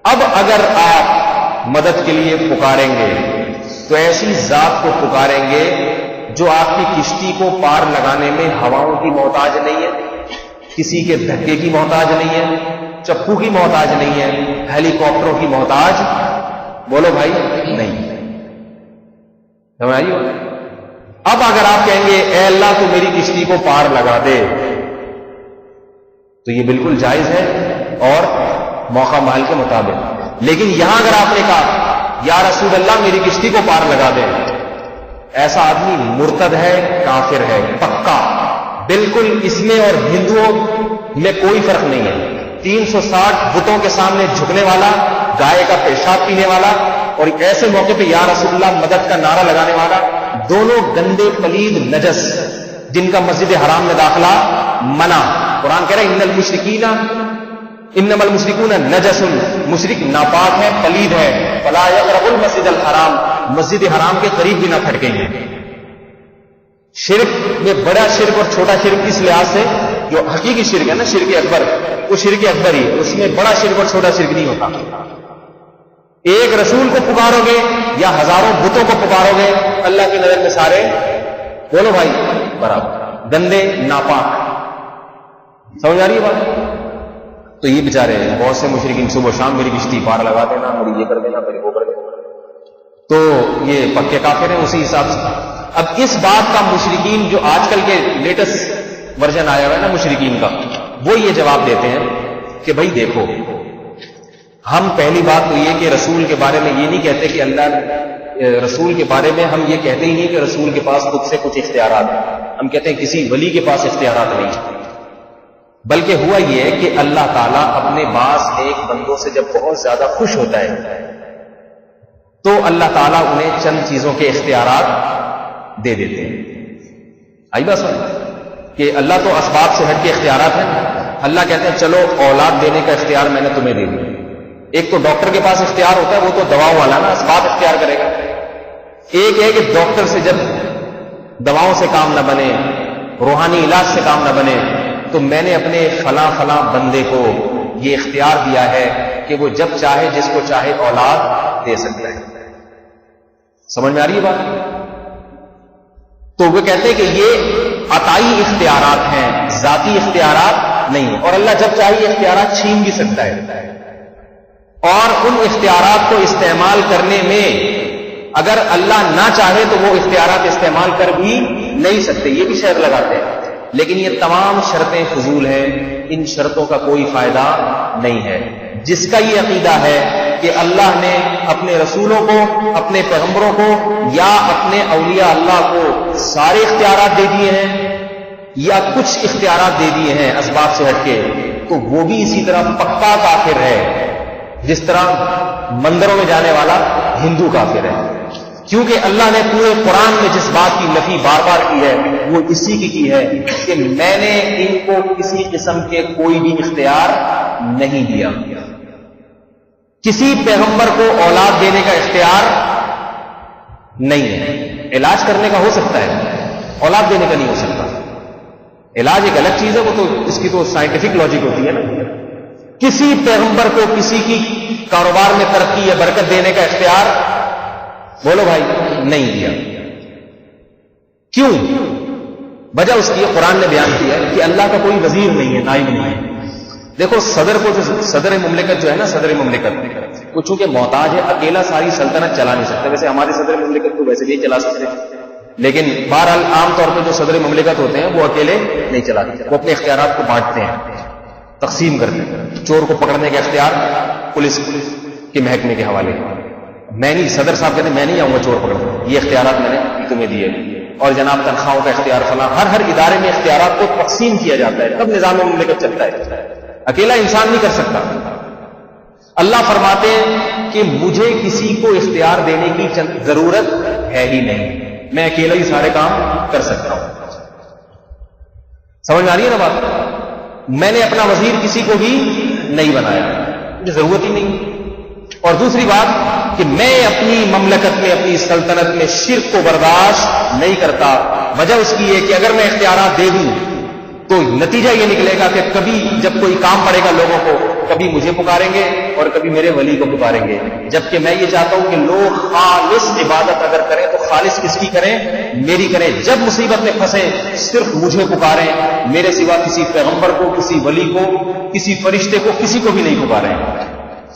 اب اگر آپ مدد کے لیے پکاریں گے تو ایسی ذات کو پکاریں گے جو آپ کی کشتی کو پار لگانے میں ہواؤں کی محتاج نہیں ہے، کسی کے دھکے کی محتاج نہیں ہے، چپو کی محتاج نہیں ہے، ہیلی کاپٹروں کی محتاج، بولو بھائی، نہیں. سمجھ آئی؟ اب اگر آپ کہیں گے اے اللہ تو میری کشتی کو پار لگا دے، تو یہ بالکل جائز ہے اور موقع محل کے مطابق. لیکن یہاں اگر آپ نے کہا یا رسول اللہ میری کشتی کو پار لگا دے، ایسا آدمی مرتد ہے، کافر ہے پکا، بالکل. اس میں اور ہندوؤں میں کوئی فرق نہیں ہے. 360 بتوں کے سامنے جھکنے والا، گائے کا پیشاب پینے والا، اور ایک ایسے موقع پہ یا رسول اللہ مدد کا نعرہ لگانے والا، دونوں گندے پلید نجس جن کا مسجد حرام میں داخلہ منع. قرآن کہہ رہا ہے ان المشرکین انما المشرکون نجس، مشرک ناپاک ہے، پلید ہے، فلا یقربوا المسجد الحرام، مسجد حرام کے قریب بھی نہ پھٹکیں گے. شرک میں بڑا شرک اور چھوٹا شرک اس لحاظ سے، جو حقیقی شرک ہے نا شرک اکبر، وہ شرک اکبر ہی، اس میں بڑا شرک اور چھوٹا شرک نہیں ہوتا. ایک رسول کو پکارو گے یا ہزاروں بتوں کو پکارو گے، اللہ کی نظر میں سارے، بولو بھائی، برابر، گندے، ناپاک. سمجھ آ رہی ہے بات؟ تو یہ بیچارے بہت سے مشرکین صبح شام میری کشتی پار لگا دینا، میری یہ کر دینا، میری وہ کر دینا، تو یہ پکے کافر ہیں اسی حساب سے. اب اس بات کا مشرکین جو آج کل کے لیٹسٹ ورژن آیا ہوا ہے نا مشرکین کا، وہ یہ جواب دیتے ہیں کہ بھائی دیکھو، ہم پہلی بات تو یہ کہ رسول کے بارے میں یہ نہیں کہتے کہ اللہ، رسول کے بارے میں ہم یہ کہتے ہی نہیں کہ رسول کے پاس خود سے کچھ اختیارات ہیں. ہم کہتے ہیں کسی ولی کے پاس اختیارات نہیں، بلکہ ہوا یہ ہے کہ اللہ تعالیٰ اپنے بعض ایک بندوں سے جب بہت زیادہ خوش ہوتا ہے تو اللہ تعالیٰ انہیں چند چیزوں کے اختیارات دے دیتے ہیں. آئی بات سمجھ کہ اللہ تو اسباب سے ہٹ کے اختیارات ہیں. اللہ کہتے ہیں چلو اولاد دینے کا اختیار میں نے تمہیں دے دیا. ایک تو ڈاکٹر کے پاس اختیار ہوتا ہے، وہ تو دواؤں والا نا، اسباب اختیار کرے گا. ایک ہے کہ ڈاکٹر سے جب دواؤں سے کام نہ بنے، روحانی علاج سے کام نہ بنے، تو میں نے اپنے فلاں فلاں بندے کو یہ اختیار دیا ہے کہ وہ جب چاہے جس کو چاہے اولاد دے سکتا ہے. سمجھ میں آ رہی ہے بات؟ تو وہ کہتے ہیں کہ یہ عطائی اختیارات ہیں، ذاتی اختیارات نہیں. اور اللہ جب چاہے یہ اختیارات چھین بھی سکتا ہے، اور ان اختیارات کو استعمال کرنے میں اگر اللہ نہ چاہے تو وہ اختیارات استعمال کر بھی نہیں سکتے. یہ بھی شرط لگاتے ہیں. لیکن یہ تمام شرطیں فضول ہیں، ان شرطوں کا کوئی فائدہ نہیں ہے۔ جس کا یہ عقیدہ ہے کہ اللہ نے اپنے رسولوں کو، اپنے پیغمبروں کو یا اپنے اولیاء اللہ کو سارے اختیارات دے دیے ہیں یا کچھ اختیارات دے دیے ہیں اسباب سے ہٹ کے، تو وہ بھی اسی طرح پکا کافر ہے جس طرح مندروں میں جانے والا ہندو کافر ہے، کیونکہ اللہ نے پورے قرآن میں جس بات کی نفی بار بار کی ہے وہ اسی کی ہے کہ میں نے ان کو کسی قسم کے کوئی بھی اختیار نہیں دیا۔ کسی پیغمبر کو اولاد دینے کا اختیار نہیں ہے، علاج کرنے کا ہو سکتا ہے، اولاد دینے کا نہیں ہو سکتا۔ علاج ایک الگ چیز ہے، وہ تو اس کی تو سائنٹیفک لاجک ہوتی ہے نا۔ کسی پیغمبر کو کسی کی کاروبار میں ترقی یا برکت دینے کا اختیار بولو بھائی نہیں دیا۔ کیوں؟ وجہ اس کی قرآن نے بیان کیا ہے کہ اللہ کا کوئی وزیر نہیں ہے، نائب نہیں ہے۔ دیکھو صدر کو، جو صدر مملکت جو ہے نا، صدر مملکت وہ چونکہ محتاج ہے، اکیلا ساری سلطنت چلا نہیں سکتا۔ ویسے ہمارے صدر مملکت کو ویسے بھی چلا سکتے ہیں، لیکن بہرحال عام طور پہ جو صدر مملکت ہوتے ہیں وہ اکیلے نہیں چلاتے، وہ اپنے اختیارات کو بانٹتے ہیں، تقسیم کرتے ہیں۔ چور کو پکڑنے کے اختیار پولیس کے محکمے کے حوالے، میں نہیں، صدر صاحب کہتے ہیں میں نہیں آؤں گا چور پکڑنے، یہ اختیارات میں نے تمہیں دیے۔ اور جناب تنخواہوں کا اختیار فلاں، ہر ادارے میں اختیارات کو تقسیم کیا جاتا ہے، تب نظام مملکت چلتا ہے، اکیلا انسان نہیں کر سکتا۔ اللہ فرماتے ہیں کہ مجھے کسی کو اختیار دینے کی ضرورت ہے ہی نہیں، میں اکیلا ہی سارے کام کر سکتا ہوں۔ سمجھ میں آ رہی ہے نا بات؟ میں نے اپنا وزیر کسی کو بھی نہیں بنایا، مجھے ضرورت ہی نہیں۔ اور دوسری بات کہ میں اپنی مملکت میں، اپنی سلطنت میں شرک کو برداشت نہیں کرتا۔ وجہ اس کی ہے کہ اگر میں اختیارات دے دوں تو نتیجہ یہ نکلے گا کہ کبھی جب کوئی کام پڑے گا لوگوں کو، کبھی مجھے پکاریں گے اور کبھی میرے ولی کو پکاریں گے، جبکہ میں یہ چاہتا ہوں کہ لوگ خالص عبادت اگر کریں تو خالص کس کی کریں؟ میری کریں۔ جب مصیبت میں پھنسے صرف مجھے پکاریں، میرے سوا کسی پیغمبر کو، کسی ولی کو، کسی فرشتے کو، کسی کو بھی نہیں پکاریں۔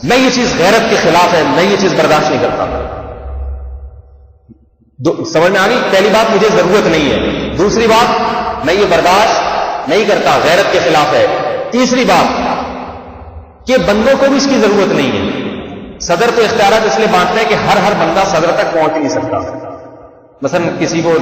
میں یہ چیز غیرت کے خلاف ہے، میں یہ چیز برداشت نہیں کرتا۔ سمجھ میں آ گئی؟ پہلی بات مجھے ضرورت نہیں ہے، دوسری بات میں یہ برداشت نہیں کرتا، غیرت کے خلاف ہے۔ تیسری بات کہ بندوں کو بھی اس کی ضرورت نہیں ہے۔ صدر تو اختیارات اس لیے بانٹتے ہیں کہ ہر بندہ صدر تک پہنچ نہیں سکتا۔ مثلا کسی کو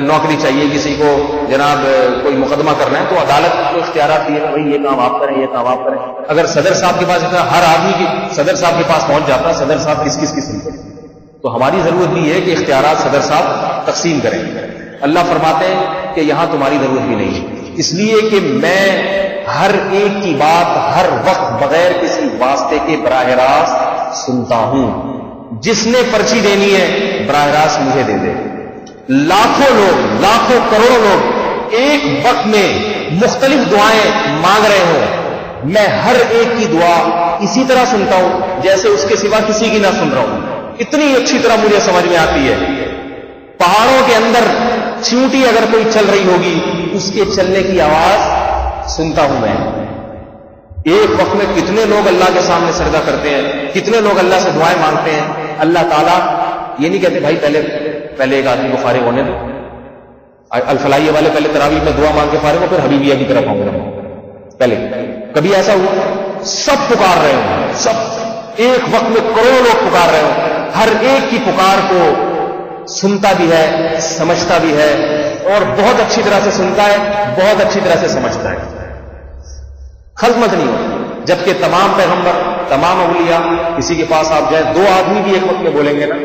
نوکری چاہیے، کسی کو جناب کوئی مقدمہ کرنا ہے تو عدالت کو اختیارات دیے بھائی یہ کام آپ کریں، یہ کام آپ کریں۔ اگر صدر صاحب کے پاس اتنا، ہر آدمی کی صدر صاحب کے پاس پہنچ جاتا، صدر صاحب کس قسم کے، تو ہماری ضرورت بھی ہے کہ اختیارات صدر صاحب تقسیم کریں۔ اللہ فرماتے ہیں کہ یہاں تمہاری ضرورت بھی نہیں ہے، اس لیے کہ میں ہر ایک کی بات ہر وقت بغیر کسی واسطے کے براہ راست سنتا ہوں۔ جس نے پرچی دینی ہے براہ راست مجھے دے دے۔ لاکھوں لوگ، لاکھوں کروڑوں لوگ ایک وقت میں مختلف دعائیں مانگ رہے ہوں، میں ہر ایک کی دعا اسی طرح سنتا ہوں جیسے اس کے سوا کسی کی نہ سن رہا ہوں۔ اتنی اچھی طرح مجھے سمجھ میں آتی ہے۔ پہاڑوں کے اندر چیونٹی اگر کوئی چل رہی ہوگی، اس کے چلنے کی آواز سنتا ہوں میں۔ ایک وقت میں کتنے لوگ اللہ کے سامنے سجدہ کرتے ہیں، کتنے لوگ اللہ سے دعائیں مانگتے ہیں۔ اللہ تعالیٰ یہ نہیں کہتے بھائی پہلے ایک آدمی کو فارغ ہونے دو، الفلاحیہ والے پہلے تراویح میں دعا مانگ کے فارغ ہو، پھر حبیبیہ کی طرف آؤں گا پہلے۔ کبھی ایسا ہوا؟ سب پکار رہے ہوں، سب ایک وقت میں کروڑوں لوگ پکار رہے ہوں، ہر ایک کی پکار کو سنتا بھی ہے، سمجھتا بھی ہے، اور بہت اچھی طرح سے سنتا ہے، بہت اچھی طرح سے سمجھتا ہے۔ خلط نہیں ہو۔ جبکہ تمام پیغمبر، تمام اولیاء، کسی کے پاس آپ جائیں، دو آدمی بھی ایک وقت میں بولیں گے نا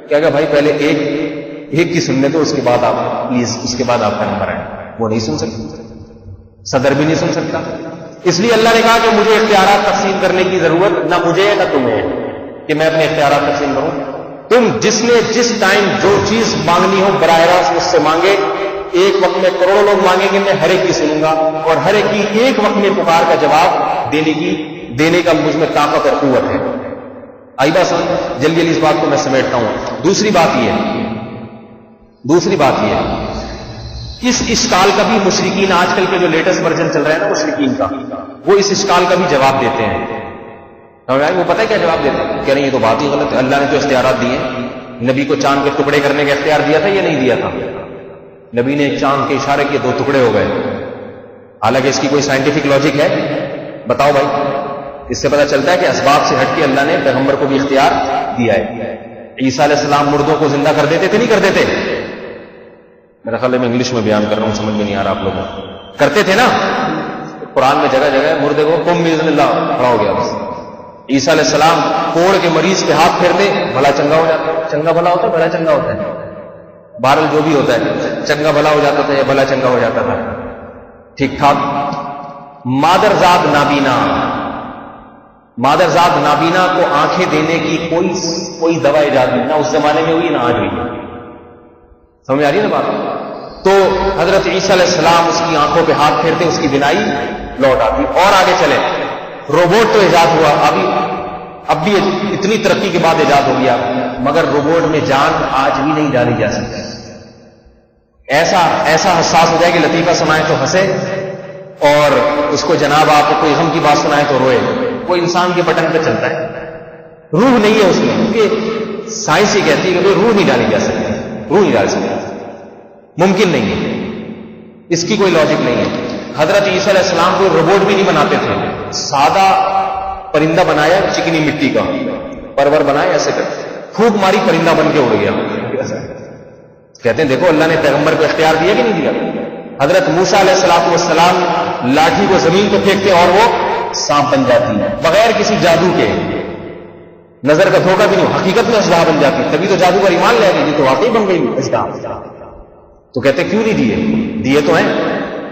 کیا کہ بھائی پہلے ایک کی سننے تو اس کے بعد آپ پلیز، اس کے بعد آپ کا نمبر ہے، وہ نہیں سن سکتے، صدر بھی نہیں سن سکتا۔ اس لیے اللہ نے کہا کہ مجھے اختیارات تقسیم کرنے کی ضرورت نہ مجھے نہ تمہیں کہ میں اپنے اختیارات تقسیم کروں۔ تم جس نے جس ٹائم جو چیز مانگنی ہو براہ راست مجھ سے مانگے۔ ایک وقت میں کروڑوں لوگ مانگیں گے، میں ہر ایک کی سنوں گا، اور ہر ایک کی ایک وقت میں پکار کا جواب دینے کا مجھ میں طاقت اور قوت ہے۔ آئی بات سمجھ؟ جلدی جلدی اس بات کو میں سمیٹتا ہوں۔ دوسری بات یہ ہے اس اشکال کا بھی مشرکین، آج کل کے جو لیٹسٹ ورژن چل رہا ہے نا مشرکین کا، وہ اس اشکال کا بھی جواب دیتے ہیں۔ وہ پتہ ہے کیا جواب دیتے ہیں؟ کہہ رہے ہیں یہ تو بات ہی غلط ہے، اللہ نے جو اختیارات دیے، نبی کو چاند کے ٹکڑے کرنے کا اختیار دیا تھا یا نہیں دیا تھا؟ نبی نے چاند کے اشارے کیے 2 ٹکڑے ہو گئے. حالانکہ اس کی کوئی سائنٹیفک لاجک ہے؟ بتاؤ بھائی. اس سے پتہ چلتا ہے کہ اسباب سے ہٹ کے اللہ نے پیغمبر کو بھی اختیار دیا ہے. عیسیٰ علیہ السلام مردوں کو زندہ کر دیتے تھے نہیں کر دیتے؟ میرا خیال ہے میں انگلش میں بیان کر رہا ہوں, سمجھ میں نہیں آ رہا آپ لوگوں کو. کرتے تھے نا. قرآن میں جگہ جگہ مردے کو قم باذن اللہ کھڑا ہو گیا بس. عیسیٰ علیہ السلام کوڑ کے مریض پہ ہاتھ پھیرتے بھلا چنگا ہو جاتا. چنگا بھلا ہوتا ہے, بھلا چنگا ہوتا ہے, بہرحال جو بھی ہوتا ہے, چنگا بھلا ہو جاتا تھا یا بھلا چنگا ہو جاتا تھا, ٹھیک ٹھاک. مادرزاد نابینا, مادرزاد نابینا کو آنکھیں دینے کی کوئی دوا ایجاد نہیں, نہ اس زمانے میں ہوئی نہ آج ہوئی. سمجھ آ رہی ہے نا بات؟ تو حضرت عیسیٰ علیہ السلام اس کی آنکھوں پہ ہاتھ پھیرتے, اس کی بینائی لوٹ آتی. اور آگے چلے, روبوٹ تو ایجاد ہوا, اب بھی اتنی ترقی کے بعد ایجاد ہو گیا, مگر روبوٹ میں جان آج بھی نہیں ڈالی جا سکتی. ایسا حساس ہو جائے کہ لطیفہ سنائے تو ہنسے, اور اس کو جناب آپ کوئی غم کی بات سنائے تو روئے. وہ انسان کے بٹن پہ چلتا ہے, روح نہیں ہے اس میں, کیونکہ سائنس ہی کہتی ہے کہ روح نہیں ڈالی جا سکتی. روح نہیں ڈال سکتی, ممکن نہیں ہے, اس کی کوئی لاجک نہیں ہے. حضرت عیسیٰ علیہ السلام کو روبوٹ بھی نہیں بناتے تھے, سادہ پرندہ بنایا چکنی مٹی کا, پرور بنایا, ایسے کر پھونک ماری پرندہ بن کے اڑ گیا. کہتے ہیں دیکھو اللہ نے پیغمبر کو اختیار دیا کہ نہیں دیا. حضرت موسیٰ علیہ السلام لاٹھی کو زمین پہ پھینکتے اور وہ سانپ بن جاتی ہے, بغیر کسی جادو کے, نظر کا دھوکہ بھی نہیں, حقیقت میں اژدہا بن جاتی. تبھی تو جادو کا ایمان لے گئی, تو واقعی بن گئی اژدہا. تو کہتے کیوں نہیں دیے تو ہیں.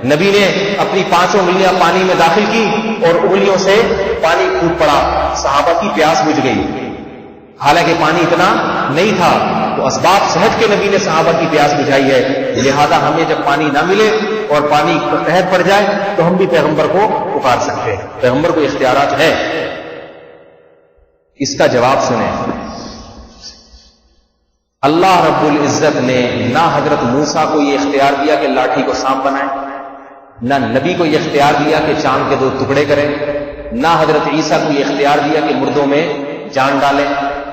نبی نے اپنی 5 انگلیاں پانی میں داخل کی اور انگلیوں سے پانی پھوٹ پڑا, صحابہ کی پیاس بجھ گئی. حالانکہ پانی اتنا نہیں تھا, تو اسباب سے ہٹ کے نبی نے صحابہ کی پیاس بجھائی ہے. لہذا ہمیں جب پانی نہ ملے اور پانی قحط پڑ جائے تو ہم بھی پیغمبر کو پکار سکتے ہیں. پیغمبر کو اختیارات ہیں. اس کا جواب سنیں. اللہ رب العزت نے نہ حضرت موسیٰ کو یہ اختیار دیا کہ لاٹھی کو سانپ بنائے, نہ نبی کو یہ اختیار دیا کہ چاند کے 2 ٹکڑے کریں, نہ حضرت عیسیٰ کو یہ اختیار دیا کہ مردوں میں جان ڈالیں,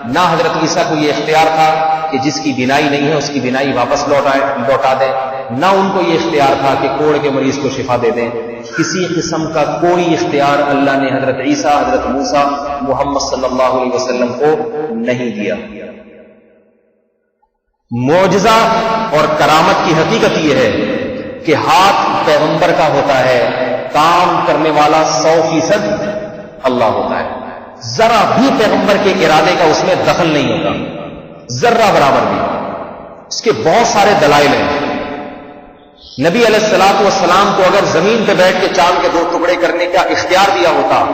نہ حضرت عیسیٰ کو یہ اختیار تھا کہ جس کی بینائی نہیں ہے اس کی بینائی واپس لوٹا دیں, نہ ان کو یہ اختیار تھا کہ کوڑ کے مریض کو شفا دے دیں. کسی قسم کا کوئی اختیار اللہ نے حضرت عیسیٰ, حضرت موسیٰ, محمد صلی اللہ علیہ وسلم کو نہیں دیا. معجزہ اور کرامت کی حقیقت یہ ہے کہ ہاتھ پیغمبر کا ہوتا ہے, کام کرنے والا 100% اللہ ہوتا ہے. ذرا بھی پیغمبر کے ارادے کا اس میں دخل نہیں ہوتا, ذرہ برابر بھی. اس کے بہت سارے دلائل ہیں. نبی علیہ الصلوۃ والسلام کو اگر زمین پہ بیٹھ کے چاند کے 2 ٹکڑے کرنے کا اختیار دیا ہوتا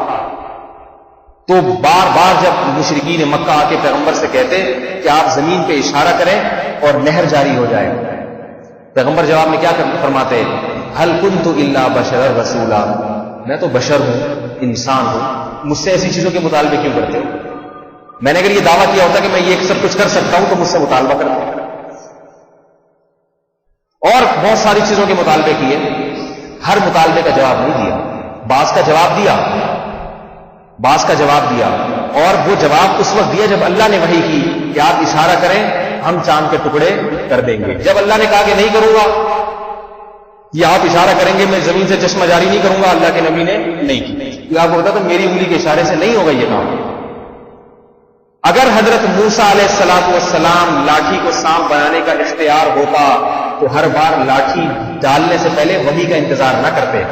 تو بار بار جب مشرکین مکہ آ کے پیغمبر سے کہتے کہ آپ زمین پہ اشارہ کریں اور نہر جاری ہو جائے, پیغمبر جواب میں کیا فرماتے, هل كنت الا بشرا رسولا, میں تو بشر ہوں, انسان ہوں, مجھ سے ایسی چیزوں کے مطالبے کیوں کرتے ہو؟ میں نے اگر یہ دعویٰ کیا ہوتا کہ میں یہ سب کچھ کر سکتا ہوں تو مجھ سے مطالبہ کرتے. اور بہت ساری چیزوں کے مطالبے کیے, ہر مطالبے کا جواب نہیں دیا. بعض کا جواب دیا, بعض کا جواب دیا, اور وہ جواب اس وقت دیا جب اللہ نے وحی کی کہ آپ اشارہ کریں ہم چاند کے ٹکڑے کر دیں گے. جب اللہ نے کہا کہ نہیں کروں گا یا آپ اشارہ کریں گے میں زمین سے چشمہ جاری نہیں کروں گا, اللہ کے نبی نے نہیں کی. آپ کو بتا تو میری انگلی کے اشارے سے نہیں ہوگا یہ کام. اگر حضرت موسیٰ علیہ السلام لاٹھی کو سانپ بنانے کا اختیار ہوتا تو ہر بار لاٹھی ڈالنے سے پہلے وحی کا انتظار نہ کرتے.